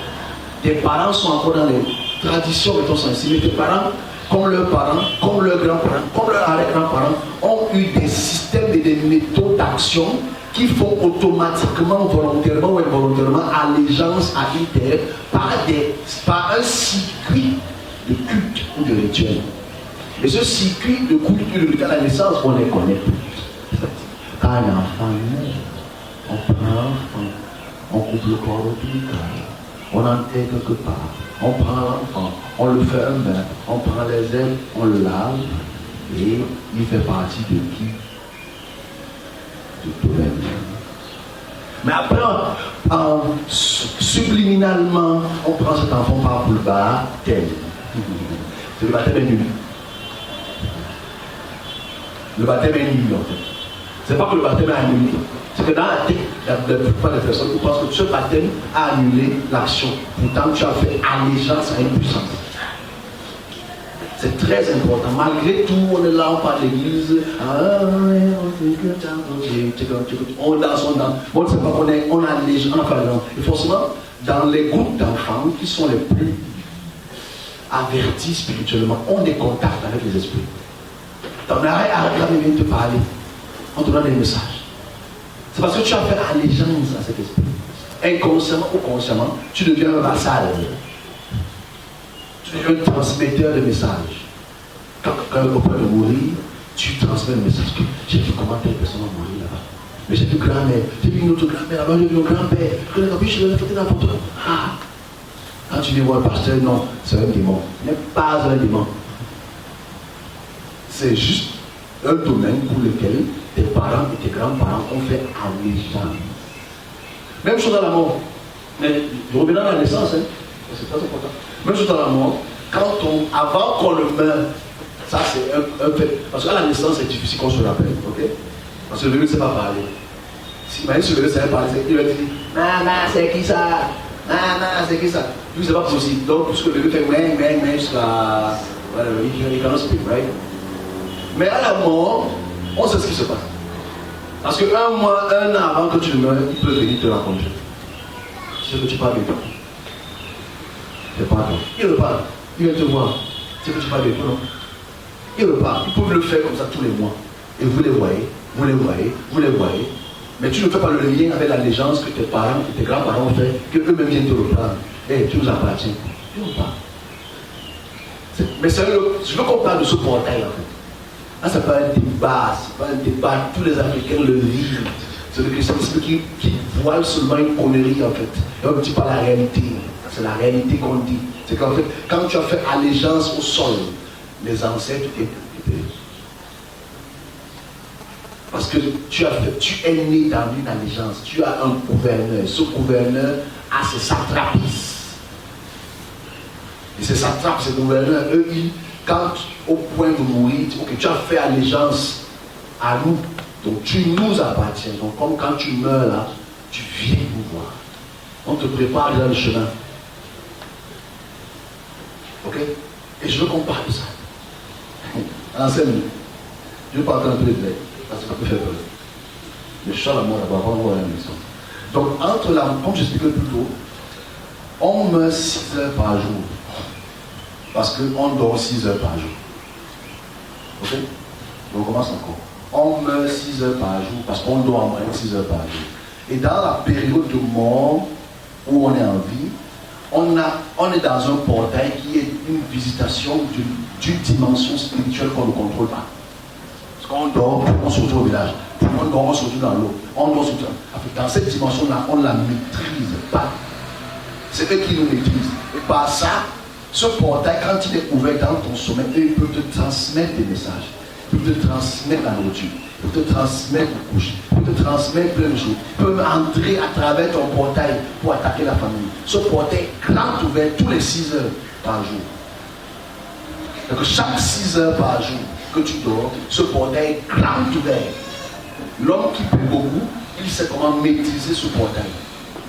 Tes parents sont encore dans les traditions de ton sens. Mais tes parents, comme leurs parents, comme leurs grands-parents, comme leurs arrière-grands-parents, ont eu des systèmes et des méthodes d'action qui font automatiquement, volontairement ou involontairement, allégeance à une terre par un circuit de culte ou de rituel. Et ce circuit de culte ou de rituel à la naissance, on les connaît plus. Quand un enfant naît, on prend l'enfant, on coupe le corps ombilical, on enterre quelque part, on prend l'enfant, on le fait un bain, on prend les ailes, on le lave, et il fait partie de qui? De toi-même. Mais après, subliminalement, on prend cet enfant par le baptême. C'est le baptême est nul. Le baptême est nul en fait. C'est pas que le baptême est annulé. C'est que dans la tête, il y a la plupart des personnes qui pensent que ce baptême a annulé l'action. Pourtant, tu as fait allégeance à une puissance. C'est très important. Malgré tout, on est là, on parle de l'église. On danse, on danse. Bon, c'est pas qu'on est, on allège, on a fait l'enfant. Et forcément, dans les groupes d'enfants qui sont les plus avertis spirituellement, ont des contacts avec les esprits. Ton arrêt, arrête là, mais viens te parler. On te donne des messages. C'est parce que tu as fait allégeance à cet esprit. Inconsciemment ou consciemment, tu deviens un vassal. Tu deviens un transmetteur de messages. Quand quelqu'un est au point de mourir, tu transmets le message. J'ai vu comment telle personne va mourir là-bas. Mais j'ai vu grand-mère, j'ai vu une autre grand-mère là-bas, j'ai vu un grand-père. Je l'ai fait n'importe quoi. Ah. Quand tu viens voir le pasteur, non, c'est un démon. Ce n'est pas un démon. C'est juste un domaine pour lequel tes parents et tes grands-parents ont fait allégeance. Même chose à la mort. Mais revenons à la naissance, hein. C'est très important. Même sur la mort, avant qu'on le meure, ça c'est un fait. Parce qu'à la naissance, c'est difficile qu'on se rappelle, ok? Parce que le bébé ne sait pas parler. Si Marie se levait, savait parler, il va dire maman, c'est qui ça? Maman, c'est qui ça? Puis c'est pas possible. Donc, puisque le bébé fait jusqu'à. Voilà, il cannot speak, right? Mais à la mort, on sait ce qui se passe. Parce que un mois, un an avant que tu meurs, il peut venir te rencontrer. C'est que tu parles de toi. C'est pas toi. Il repart. Il vient te voir. C'est que tu parles de toi, non? Il repart. Ils peuvent le faire comme ça tous les mois. Et vous les voyez, vous les voyez, vous les voyez. Mais tu ne fais pas le lien avec l'allégeance que tes parents et tes grands-parents ont fait, que eux-mêmes viennent te reprendre. Eh, tu nous appartiens. Tu repars. Mais je veux qu'on parle de ce portail en fait. Ah, c'est pas un débat, c'est pas un débat. Tous les Africains le vivent. C'est le christianisme qui voile seulement une connerie en fait. Et on ne dit pas la réalité. C'est la réalité qu'on dit. C'est qu'en fait, quand tu as fait allégeance au sol, les ancêtres étaient. Parce que tu es né dans une allégeance. Tu as un gouverneur. Ce gouverneur a ses satrapes. Et ces satrapes, ces gouverneurs, eux, quand au point de mourir, okay, tu as fait allégeance à nous. Donc tu nous appartiens. Donc comme quand tu meurs là, tu viens nous voir. On te prépare dans le chemin. Ok? Et je veux qu'on parle de ça. En 5 minutes. Je ne vais pas entendre un peu de blé. Parce que ça peut faire peur. Mais je sens la mort d'abord avant de voir la maison. Donc comme j'expliquais plus tôt, on meurt 6 heures par jour. Parce qu'on dort 6 heures par jour. Ok? Donc on commence encore. On meurt 6 heures par jour parce qu'on dort en moyenne 6 heures par jour. Et dans la période de mort où on est en vie, on est dans un portail qui est une visitation d'une dimension spirituelle qu'on ne contrôle pas. Parce qu'on dort, on se retrouve au village. On dort, on se retrouve dans l'eau. On dort, dans cette dimension-là, on ne la maîtrise pas. C'est eux qui nous maîtrisent. Et par ça, ce portail, quand il est ouvert dans ton sommeil, il peut te transmettre des messages. Il peut te transmettre la nourriture. Il peut te transmettre le couche. Il peut te transmettre plein de choses. Il peut entrer à travers ton portail pour attaquer la famille. Ce portail est grand ouvert tous les 6 heures par jour. Donc chaque 6 heures par jour que tu dors, ce portail est grand ouvert. L'homme qui peut beaucoup, il sait comment maîtriser ce portail.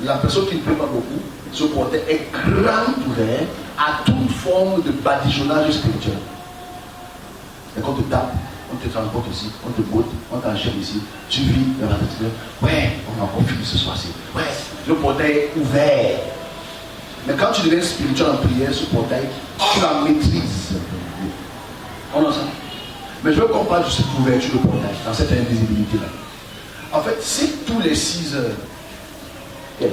La personne qui ne peut pas beaucoup, ce portail est grand ouvert à toute forme de badigeonnage spirituel. Et quand on te tape, on te transporte ici, on te botte, on t'enchaîne ici, tu vis dans la tête. Ouais, on a encore fini ce soir-ci. Ouais, le portail est ouvert. Mais quand tu deviens spirituel en prière, ce portail, tu la maîtrises. On a ça. Mais je veux qu'on parle de cette ouverture de portail, dans cette invisibilité-là. En fait, si tous les 6 heures,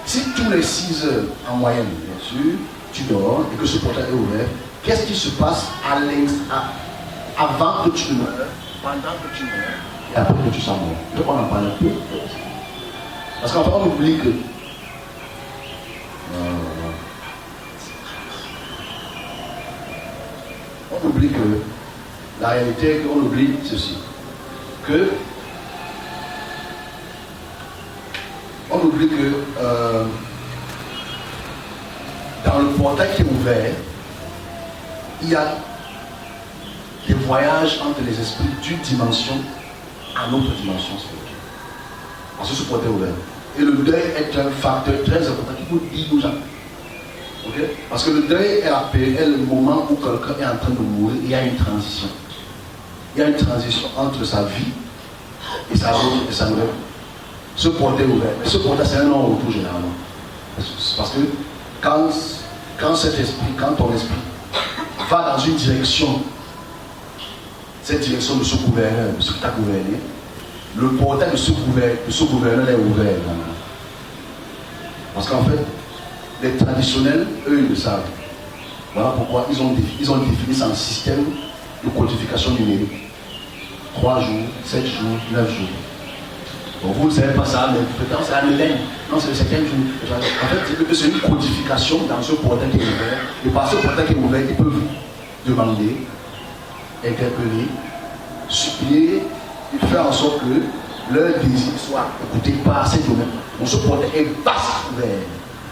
si tous les 6 heures en moyenne, bien sûr, tu dors et que ce portail est ouvert, qu'est-ce qui se passe avant que tu meurs, pendant que tu meurs et après que tu sois mort? Je crois qu'on en parle un peu. Parce qu'en fait, on oublie que. On oublie que la réalité est qu'on oublie ceci. On oublie que dans le portail qui est ouvert, il y a des voyages entre les esprits d'une dimension à une autre dimension spirituelle. Parce que ce portail est ouvert. Et le deuil est un facteur très important qu'il faut dire aux gens. Okay? Parce que le deuil est le moment où quelqu'un est en train de mourir, il y a une transition. Il y a une transition entre sa vie et sa nouvelle. Ce portail est ouvert. Mais ce portail, c'est un non-retour généralement. Parce que quand cet esprit, quand ton esprit va dans une direction, cette direction de ce gouverneur, de ce qui t'a gouverné, le portail de ce gouverneur est ouvert. Parce qu'en fait, les traditionnels, eux, ils le savent. Voilà pourquoi ils ont défini ça en système de codification numérique. 3 jours, 7 jours, 9 jours. Bon, vous ne savez pas ça, mais peut-être c'est la millénaire. Non, c'est le 7e jour. En fait, c'est une codification dans ce portail qui est ouvert. Et par ce portail qui est ouvert, ils peuvent demander, interpeller, supplier, et faire en sorte que leur désir soit écouté par ces domaines. Donc ce portail est vaste ouvert.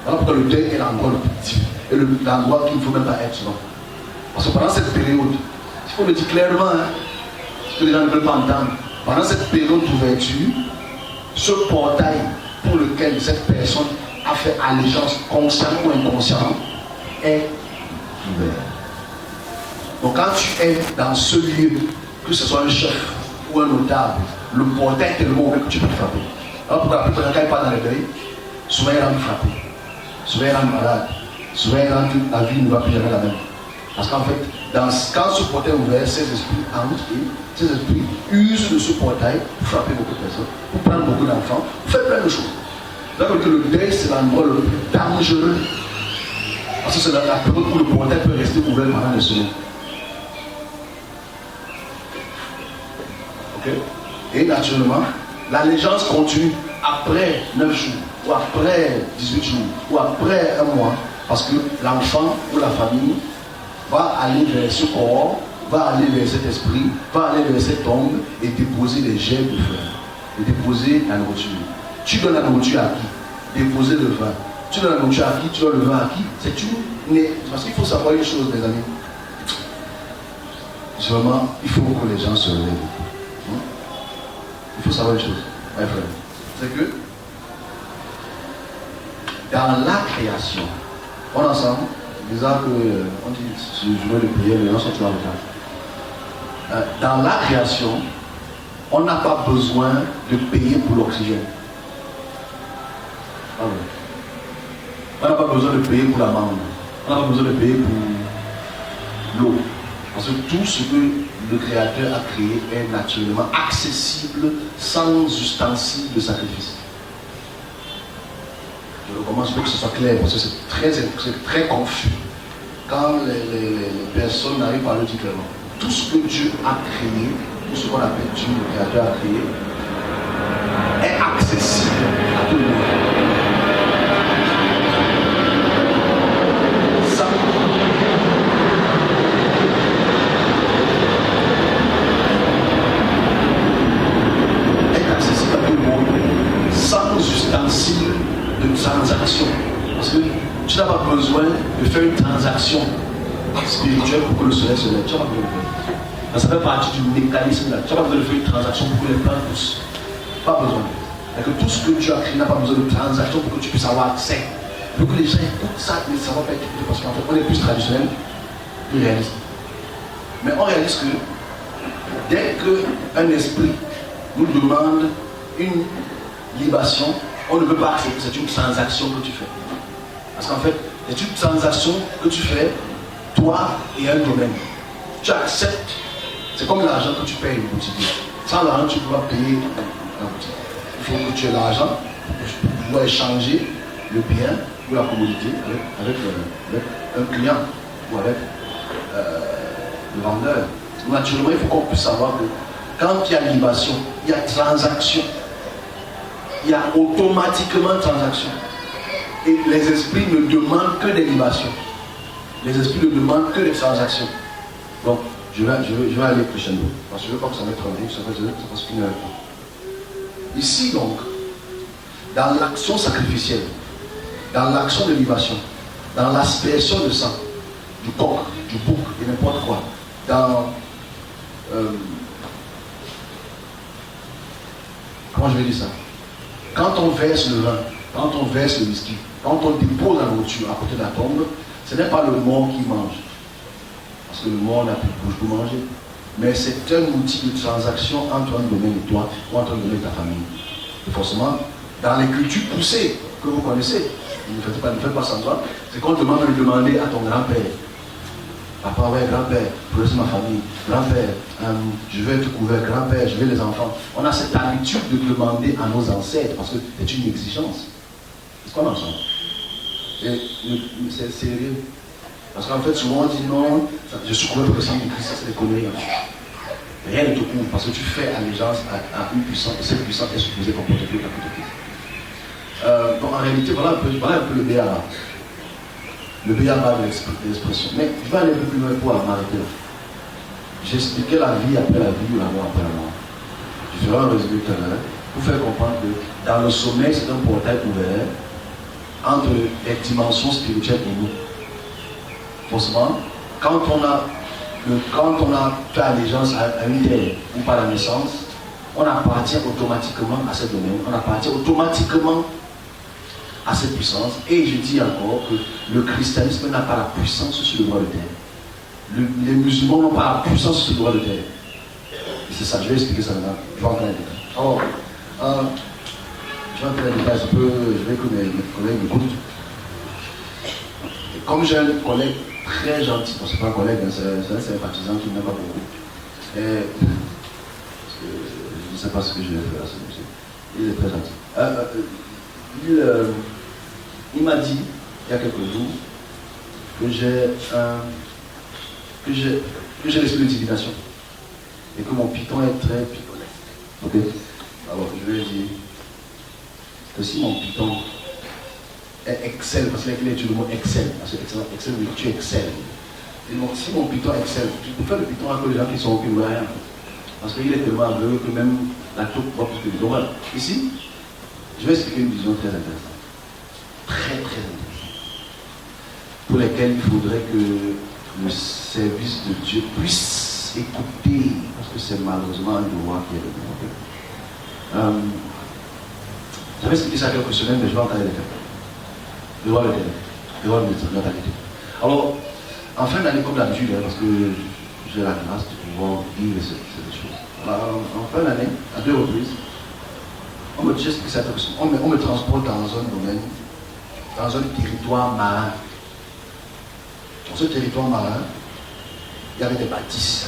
Voilà pourquoi le deuil est l'endroit le plus difficile. Et l'endroit qu'il ne faut même pas être souvent. Parce que pendant cette période, il faut le dire clairement, hein, parce que les gens ne veulent pas entendre. Pendant cette période d'ouverture, ce portail pour lequel cette personne a fait allégeance, consciemment ou inconsciemment, est ouvert. Donc quand tu es dans ce lieu, que ce soit un chef ou un notable, le portail est tellement ouvert que tu peux te frapper. Alors pourquoi la plupart quand il part dans le deuil, souvent il rentre frappé, souvent il rentre malade, souvent il rentre, la vie ne va plus jamais la même. Parce qu'en fait, quand ce portail est ouvert, ces esprits entrent et ces esprits usent de ce portail pour frapper beaucoup de personnes, pour prendre beaucoup d'enfants, pour faire plein de choses. Donc le deuil, c'est l'endroit le plus dangereux. Parce que c'est la période où le portail peut rester ouvert pendant des semaines. Ok? Et naturellement, l'allégeance continue après 9 jours, ou après 18 jours, ou après un mois, parce que l'enfant ou la famille va aller vers ce corps, va aller vers cet esprit, va aller vers cette tombe et déposer les gemmes de feu, et déposer la nourriture. Tu donnes la nourriture à qui? Déposer le vin. Tu donnes la nourriture à qui? Tu donnes le vin à qui? C'est tout. Parce qu'il faut savoir une chose, mes amis. Vraiment, il faut que les gens se lèvent. Il faut savoir une chose, mes frères. C'est que dans la création, on est ensemble, disant que on dit je veux le prier, les gens sont toujours en retard. Dans la création, on n'a pas besoin de payer pour l'oxygène. Ah ouais. On n'a pas besoin de payer pour la mangue. On n'a pas besoin de payer pour l'eau. Parce que tout ce que le Créateur a créé est naturellement accessible sans ustensile de sacrifice. Je recommence pour que ce soit clair, parce que c'est très confus quand les personnes n'arrivent pas à le dire clairement. Tout ce que Dieu a créé, tout ce qu'on appelle Dieu, le Créateur a créé, est accessible à tout le monde. Sans ustensile de transaction. Parce que tu n'as pas besoin de faire une transaction spirituelle pour que le soleil se lève. Tu n'as pas besoin de faire. Ça fait partie du mécanisme là. Tu n'as pas besoin de faire une transaction pour que les plantes poussent. Pas besoin. Et que tout ce que tu as créé n'a pas besoin de transaction pour que tu puisses avoir accès. Pour que les gens écoutent ça, mais ça ne va pas être écouté parce qu'en fait, on est plus traditionnel, plus réaliste. Mais on réalise que dès qu'un esprit nous demande une libation, on ne peut pas accepter, c'est une transaction que tu fais. Parce qu'en fait, c'est une transaction que tu fais, toi et un domaine. Tu acceptes, c'est comme l'argent que tu payes une boutique. Sans l'argent, tu ne peux pas payer la boutique. Il faut que tu aies l'argent pour pouvoir échanger le bien ou la commodité avec un client ou avec le vendeur. Naturellement, il faut qu'on puisse savoir que quand il y a libation, il y a transaction. Il y a automatiquement transaction. Et les esprits ne demandent que des libations. Les esprits ne demandent que des transactions. Donc, je vais aller crescendo. Parce que je ne veux pas que ça mette trop vite, ça fasse qu'une heure. Ici, donc, dans l'action sacrificielle, dans l'action de libation, dans l'aspersion de sang, du coq, du bouc et n'importe quoi, dans. Comment je vais dire ça? Quand on verse le vin, quand on verse le whisky, quand on dépose la nourriture à côté de la tombe, ce n'est pas le mort qui mange. Parce que le mort n'a plus de bouche pour manger. Mais c'est un outil de transaction entre un domaine et toi, ou entre un domaine et ta famille. Et forcément, dans les cultures poussées que vous connaissez, ne faites pas semblant, c'est qu'on demande de demander à ton grand-père. Papa, ouais, grand-père, pour ma famille, grand-père, je vais être couvert, grand-père, je vais les enfants. On a cette habitude de demander à nos ancêtres parce que c'est une exigence. C'est ce qu'on entend. Et c'est sérieux. Parce qu'en fait, souvent on dit non, je suis couvert pour le sang du Christ, ça c'est des conneries. Rien ne te couvre parce que tu fais allégeance à une puissance, et cette puissance est supposée comporter tout à Christ. Donc en réalité, voilà un peu le béaba. Le béaba de l'expression. Mais je vais aller un peu plus loin pour m'arrêter là. J'expliquais la vie après la vie ou la mort après la mort. Je ferai un résumé tout à l'heure. pour faire comprendre que dans le sommeil, c'est un portail ouvert entre les dimensions spirituelles et nous. Forcément, quand on a fait allégeance à une terre ou par la naissance, on appartient automatiquement à ce domaine, on appartient automatiquement à cette puissance. Et je dis encore que le christianisme n'a pas la puissance sur le droit de terre. Les musulmans n'ont pas la puissance sur le droit de terre. Et c'est ça, je vais expliquer ça maintenant. Je vais entrer dans les détails. Alors, je vais entrer dans les détails, je vais que mes collègues m'écoutent. Comme j'ai un collègue très gentil, bon, c'est pas un collègue, c'est un sympathisant qui n'aime pas beaucoup. Et, je ne sais pas ce que je vais faire à ce monsieur. Il est très gentil. Il m'a dit, il y a quelques jours, que j'ai l'esprit de divination. Et que mon python est très pitonné. Ok. Alors, je lui ai dit que si mon python excelle, parce qu'il a utilisé le mot excelle, parce que excelle, oui, tu excelles. Et donc, si mon python excelle, tu peux faire le python avec les gens qui sont au ne rien. Parce qu'il est tellement aveugle que même la taupe voit plus que les hommes. Ici, je vais expliquer une vision très intéressante. Très, très intéressante. Pour laquelle il faudrait que le service de Dieu puisse écouter, parce que c'est malheureusement un devoir qui est le devoir. J'avais expliqué ça quelques semaines, mais je vais entendre les faits. Je vais le mentalité. Alors, en fin d'année, comme d'habitude, parce que j'ai la grâce de pouvoir vivre ces choses. Alors, en fin d'année, à 2 reprises, on me transporte dans un domaine, dans un territoire marin. Dans ce territoire marin, il y avait des bâtisses.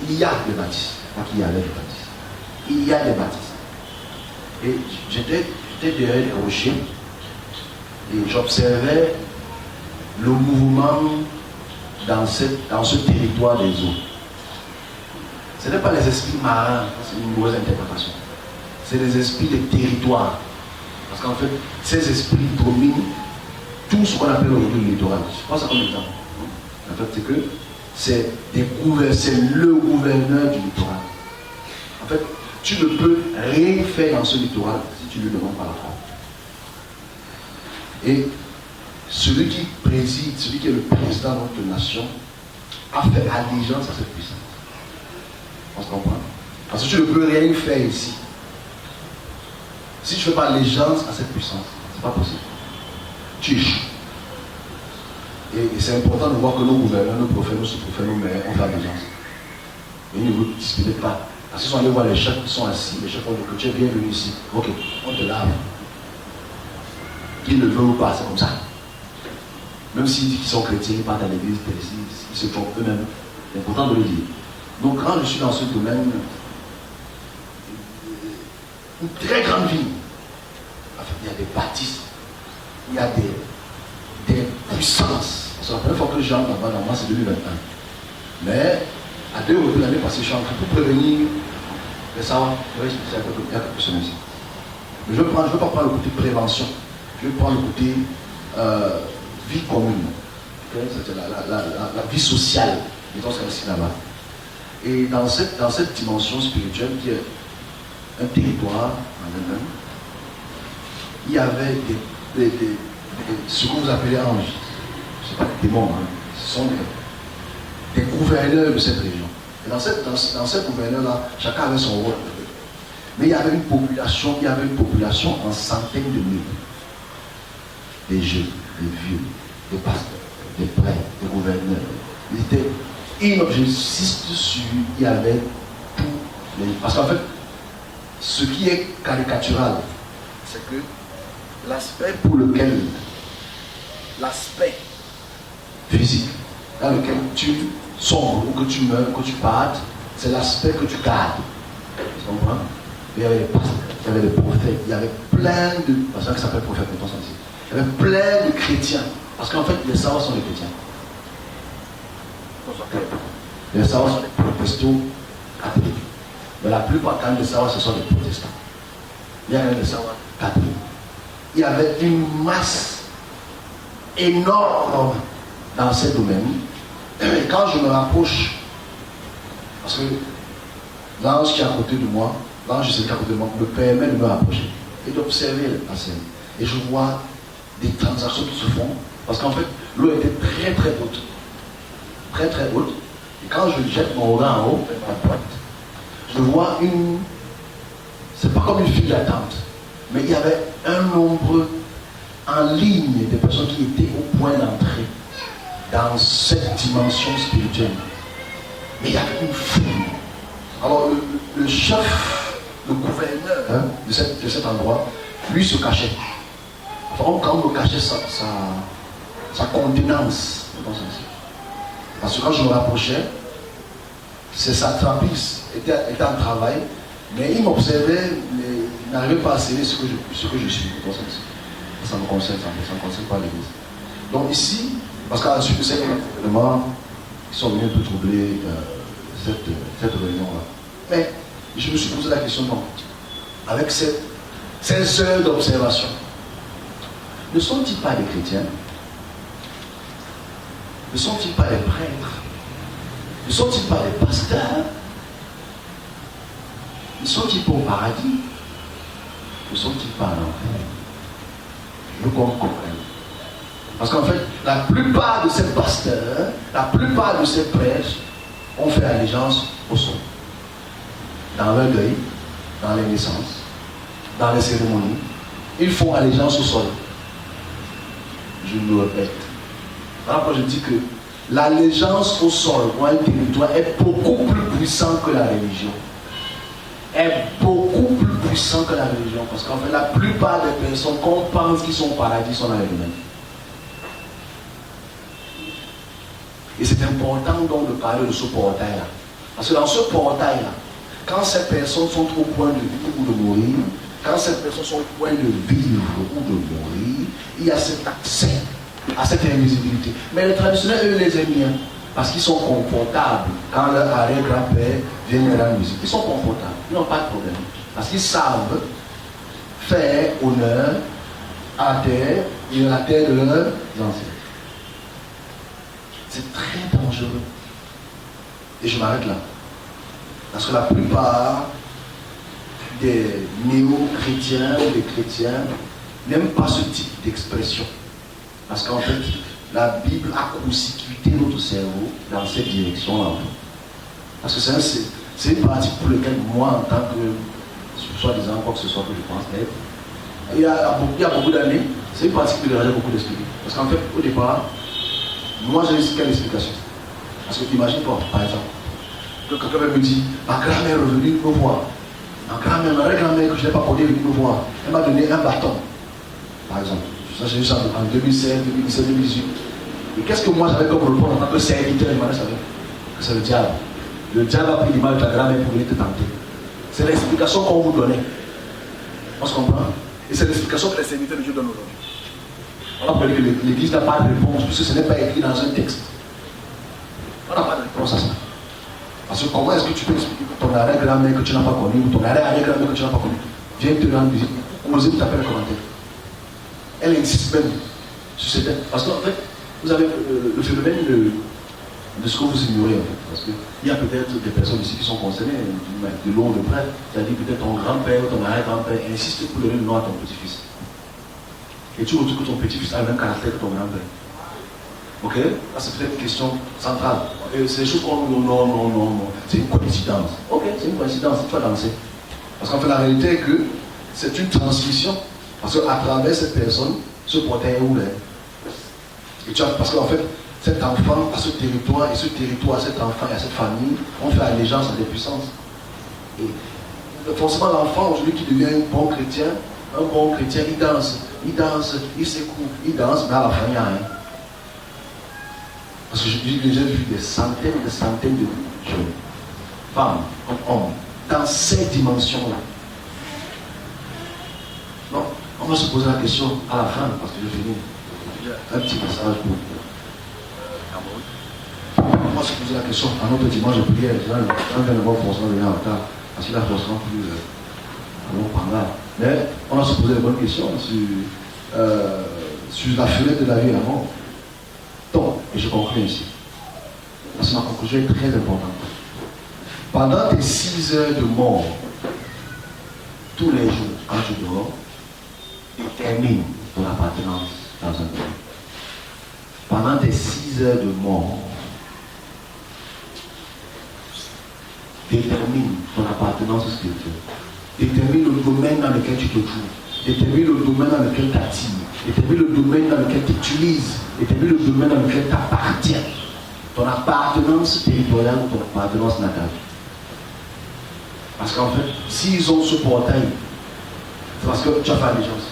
Il y a des bâtisses. Pas qu'il y avait des bâtisses. Il y a des bâtisses. Et j'étais derrière les rochers et j'observais le mouvement dans ce territoire des eaux. Ce n'est pas les esprits marins, c'est une mauvaise interprétation. C'est les esprits des territoires. Parce qu'en fait, ces esprits dominent tout ce qu'on appelle aujourd'hui le littoral. Je pense à comme exemple. En fait, c'est que c'est le gouverneur du littoral. En fait, tu ne peux rien faire dans ce littoral si tu ne le demandes pas la foi. Et celui qui préside, celui qui est le président de notre nation, a fait allégeance à cette puissance. On se comprend? Parce que tu ne peux rien faire ici. Si tu ne fais pas allégeance à cette puissance, ce n'est pas possible. Tu échoues. Et c'est important de voir que nos gouverneurs, nos prophètes, nos sous-prophètes, nos maires ont fait allégeance. Et ils ne vous disputez pas. Parce qu'ils sont allés voir les chefs qui sont assis, les chefs ont dit que tu es bienvenu ici. Ok, on te lave. Qu'ils le veulent ou pas, c'est comme ça. Même s'ils disent qu'ils sont chrétiens, ils partent à l'église, ils se trompent eux-mêmes. C'est important de le dire. Donc quand je suis dans ce domaine, une très grande ville, enfin, il y a des bâtisses, il y a des puissances. Parce que la première fois que j'entre là-bas, normalement c'est 2021. Mais à 2 reprises l'année passée, je suis en train de prévenir les savants. Je vais expliquer ça il y a quelques semaines. Mais je ne veux pas prendre le côté prévention. Je vais prendre le côté vie commune. Okay? C'est la vie sociale. Mettons ça ici là-bas. Et dans cette dimension spirituelle qui est un territoire en elle-même, il y avait ce que vous appelez anges. Ce n'est pas des démons, hein. Ce sont des gouverneurs de cette région. Et dans cette gouverneur-là, chacun avait son rôle. Mais il y avait une population en centaines de milliers. Des jeunes, des vieux, des pasteurs, des prêtres, des gouverneurs. Ils étaient j'insiste sur, il y avait tous les... Parce qu'en fait, ce qui est caricatural, c'est que l'aspect physique, dans lequel tu sombres, ou que tu meurs, que tu partes, c'est l'aspect que tu gardes. Tu comprends? Il y avait les pasteurs, il y avait les prophètes, il y avait plein de... C'est ça qui s'appelle prophète, mettons ça ici. Il y avait plein de chrétiens. Parce qu'en fait, les savants sont les chrétiens. Les savants sont les protestants catholiques. Mais la plupart quand les savants, ce sont les protestants. Il y avait des savants catholiques. Il y avait une masse énorme dans ces domaines. Et quand je me rapproche, parce que l'ange qui est à côté de moi, l'ange de côté de moi me permet de me rapprocher et d'observer la scène. Et je vois des transactions qui se font, parce qu'en fait, l'eau était très très haute. Très très haute. Et quand je jette mon regard en haut, je vois une... C'est pas comme une file d'attente, mais il y avait un nombre en ligne de personnes qui étaient au point d'entrée dans cette dimension spirituelle. Mais il y avait une foule. Alors le chef, le gouverneur de cet endroit, lui se cachait. Enfin, quand on me cachait sa contenance. Parce que quand je me rapprochais, ses satrapistes étaient en travail, mais ils m'observaient, mais ils n'arrivaient pas à saisir ce que je suis. Ça me concerne, ça ne concerne pas l'église. Donc ici, parce qu'à la suite de cet événement, ils sont venus un peu troubler cette réunion-là. Mais je me suis posé la question, donc, avec ces heures d'observation, ne sont-ils pas des chrétiens? Ne sont-ils pas des prêtres? Ne sont-ils pas des pasteurs? Ne sont-ils pas au paradis? Ne sont-ils pas en enfer? Nous comprenons. Parce qu'en fait, la plupart de ces pasteurs, la plupart de ces prêtres ont fait allégeance au sol. Dans leur deuil, dans les naissances, dans les cérémonies, ils font allégeance au sol. Je le répète. Voilà pourquoi je dis que l'allégeance au sol ou à un territoire est beaucoup plus puissant que la religion. Est beaucoup plus puissant que la religion. Parce qu'en fait, la plupart des personnes qu'on pense qu'ils sont au paradis sont dans les domaines. Et c'est important donc de parler de ce portail-là. Parce que dans ce portail-là, quand ces personnes sont au point de vivre ou de mourir, quand ces personnes sont au point de vivre ou de mourir, il y a cet accès à cette invisibilité. Mais les traditionnels, eux, les aiment bien. Parce qu'ils sont confortables. Quand leur arrière-grand-père vient de la musique, ils sont confortables. Ils n'ont pas de problème. Parce qu'ils savent faire honneur à la terre et à la terre de leurs ancêtres. C'est très dangereux. Et je m'arrête là. Parce que la plupart des néo-chrétiens ou des chrétiens n'aiment pas ce type d'expression. Parce qu'en fait, la Bible a court-circuité notre cerveau dans cette direction-là. Parce que c'est une pratique pour laquelle moi, en tant que, soi-disant, quoi que ce soit que je pense être, il y a beaucoup d'années, c'est une pratique qui dérangeait beaucoup d'esprit. Parce qu'en fait, au départ, moi j'ai quelle explication? Parce que imagine-toi, par exemple, que quelqu'un me dit, ma grand-mère est revenue me voir. Ma grand-mère que je n'ai pas connue est venue me voir. Elle m'a donné un bâton, par exemple. Ça, j'ai eu ça en 2016, 2017, 2018. Et qu'est-ce que moi j'avais comme repos en tant que serviteur? C'est le diable. Le diable a pris l'image de ta grand-mère pour venir te tenter. C'est l'explication qu'on vous donnait. On se comprend? Et c'est l'explication que les serviteurs de Dieu donnent aujourd'hui. On a parlé que l'église n'a pas de réponse, puisque ce n'est pas écrit dans un texte. On n'a pas de réponse à ça. Parce que comment est-ce que tu peux expliquer que ton arrière-grand-mère que tu n'as pas connue, ou ton arrière-arrière-grand-mère que tu n'as pas connue, vient te rendre visite, osez vous taper le commentaire. Elle insiste même sur cette tête. Parce qu'en fait, vous avez le phénomène de ce que vous ignorez en fait. Parce qu'il y a peut-être des personnes ici qui sont concernées, de long de près, c'est-à-dire peut-être ton grand-père ou ton arrière-grand-père insiste pour donner le nom à ton petit-fils. Et tu retrouves que ton petit-fils a le même caractère que ton grand-père. Ok? Ça c'est peut-être une question centrale. Et c'est des choses qu'on dit non. C'est une coïncidence. Ok, c'est une coïncidence, tu vas danser. Parce qu'en fait, la réalité est que c'est une transmission. Parce qu'à travers cette personne, ce portail est ouvert. Et tu vois, parce qu'en fait, cet enfant a ce territoire, et ce territoire, cet enfant et à cette famille, on fait allégeance à des puissances. Et forcément, l'enfant, aujourd'hui, qui devient un bon chrétien, il s'écoute, il danse, mais à la fin, il n'y a rien. Parce que j'ai vu des centaines de jeunes, femmes, comme hommes, dans ces dimensions-là. Non, on va se poser la question à la fin, parce que je finis. Un petit message pour Cameroun. On va se poser la question à notre dimanche de prière. On vient de voir forcément venir en retard, parce qu'il a forcément plus long par là. Mais on va se poser les bonnes questions sur la fenêtre de la vie et la mort. Donc, et je conclue ici. Parce que ma conclusion est très importante. Pendant tes 6 heures de mort, tous les jours, quand tu dors, détermine ton appartenance dans un pays. Pendant tes 6 heures de mort, détermine ton appartenance spirituelle. Détermine le domaine dans lequel tu te trouves. Détermine le domaine dans lequel tu attires. Détermine le domaine dans lequel tu utilises. Détermine le domaine dans lequel tu appartiens. Ton appartenance territoriale ou ton appartenance natale. Parce qu'en fait, s'ils ont ce portail, c'est parce que tu as fait allégeance.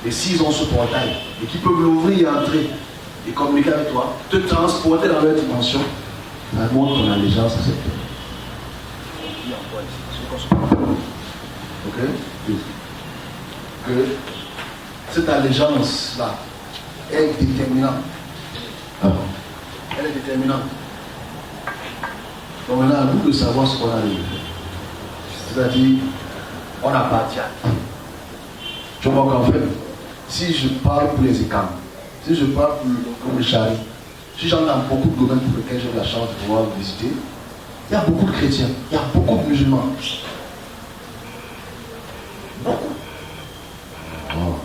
Et s'ils ont ce portail, et qu'ils peuvent l'ouvrir et entrer, et communiquer avec toi, te transporter dans leur dimension, ça montre ton allégeance à cette terre. Ok? Que cette allégeance-là est déterminante. Elle est déterminante. Donc maintenant, à nous de savoir ce qu'on a de faire. C'est-à-dire, on appartient. Tu vois qu'en fait, si je parle pour les écames, si je parle pour le chari, si j'en ai dans beaucoup de domaines pour lesquels j'ai la chance de pouvoir visiter, il y a beaucoup de chrétiens, il y a beaucoup de musulmans. Beaucoup. Oh.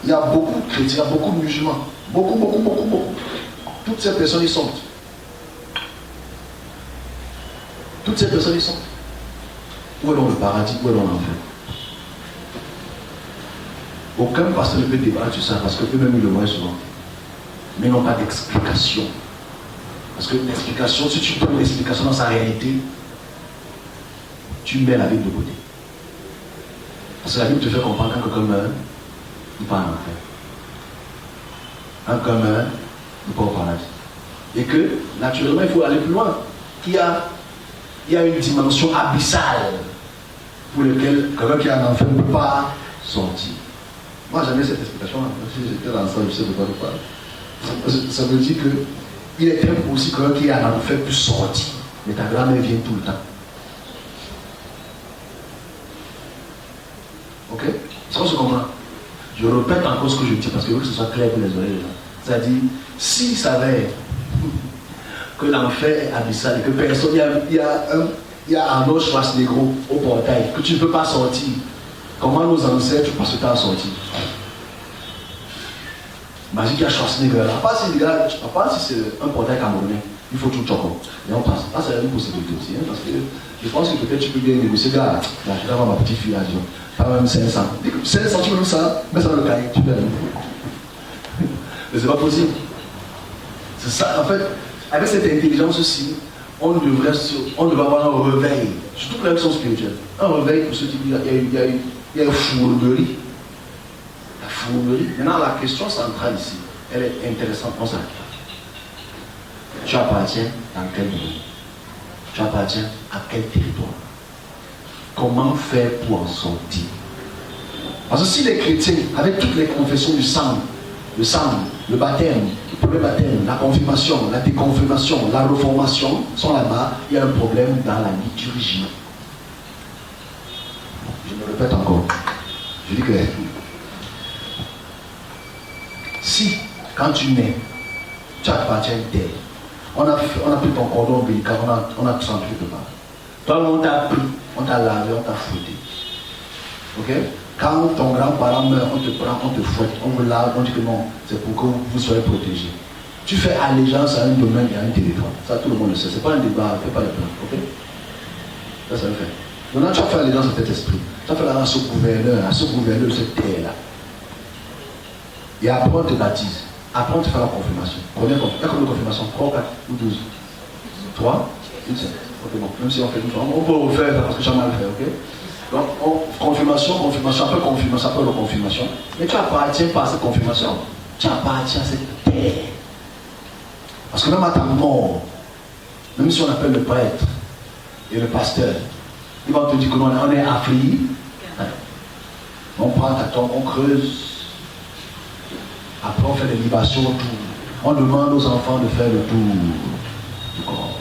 Il y a beaucoup de chrétiens, il y a beaucoup de musulmans. Beaucoup. Toutes ces personnes y sont. Toutes ces personnes y sont. Où est donc le paradis, où est donc l'enfer? Aucun pasteur ne peut débattre sur ça parce qu'eux-mêmes ils le voient souvent. Mais ils n'ont pas d'explication. Parce que l'explication, si tu donnes l'explication dans sa réalité, tu mets la Bible de côté. Parce que la Bible te fait comprendre qu'un quelqu'un meurt, il part en enfer. Un quelqu'un meurt, il part au paradis. Et que, naturellement, il faut aller plus loin. Il y a une dimension abyssale pour laquelle quelqu'un qui est en enfer ne peut pas sortir. Moi, j'aimais cette explication-là. Si j'étais dans ça, je sais de quoi je parle. Ça veut dire qu'il est impossible que quelqu'un qui est en enfer puisse sortir. Mais ta grand-mère vient tout le temps. Ok? C'est qu'on se comprend. Je répète encore ce que je dis parce que je veux que ce soit clair pour les oreilles. C'est-à-dire, s'il savait que l'enfer est abyssal et que personne, il y a Arnold Schwarzenegger au portail, que tu ne peux pas sortir. Comment nos ancêtres passent le temps à sortir? Imagine qu'il y a Schwarzenegger là. Pas si c'est un portail camerounais, il faut tout choco. Et on passe. Ça, c'est une possibilité aussi. Parce que je pense que peut-être tu peux bien négocier. Là, je vais avoir ma petite fille à Dijon. Pas même 500. 500, tu veux même ça? Mets ça dans le cahier. Tu peux aller. Mais c'est pas possible. C'est ça, en fait, avec cette intelligence aussi, on devrait avoir un réveil, surtout pour l'action spirituelle. Un réveil pour ceux qui disent qu'il y a une fourberie. La fourberie. Maintenant, la question centrale ici, elle est intéressante. On s'arrête. Tu appartiens dans quel domaine? Tu appartiens à quel territoire? Comment faire pour en sortir? Parce que si les chrétiens, avec toutes les confessions du sang, le baptême, le premier baptême, la confirmation, la déconfirmation, la reformation sont là-bas, il y a un problème dans la liturgie. Je me répète encore. Je dis que si, quand tu nais, tu appartiens à une terre, on a pris ton cordon ombilical, on a tout senti quelque part. Toi, on t'a pris, on t'a lavé, on t'a fouetté. Ok? Quand ton grand-parent meurt, on te prend, on te fouette, on vous lave, on dit que non, c'est pour que vous soyez protégés. Tu fais allégeance à un domaine et à un territoire. Ça, tout le monde le sait. Ce n'est pas un débat, fais pas le plan. Ok? Ça le fait. Maintenant, tu as fait allégeance à cet esprit. Tu as fait allégeance à ce gouverneur de cette terre-là. Et après, on te baptise. Après, on te fait la confirmation. Combien de confirmation? 3, 4 ou 12? 3? Une seule. Ok, bon. Même si on fait une fois, on peut le refaire parce que j'ai mal fait, ok? Donc, confirmation, après reconfirmation. Mais tu n'appartiens pas à cette confirmation. Tu appartiens à cette terre. Parce que même à ta mort, même si on appelle le prêtre et le pasteur, il va te dire que non, on est affligé. On prend ta tombe, on creuse. Après, on fait des libations autour. On demande aux enfants de faire le tour du corps.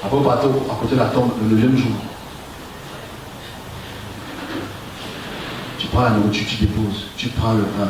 Après, on part à côté de la tombe le 9e jour. Tu prends la nourriture, tu déposes. Tu prends le pain.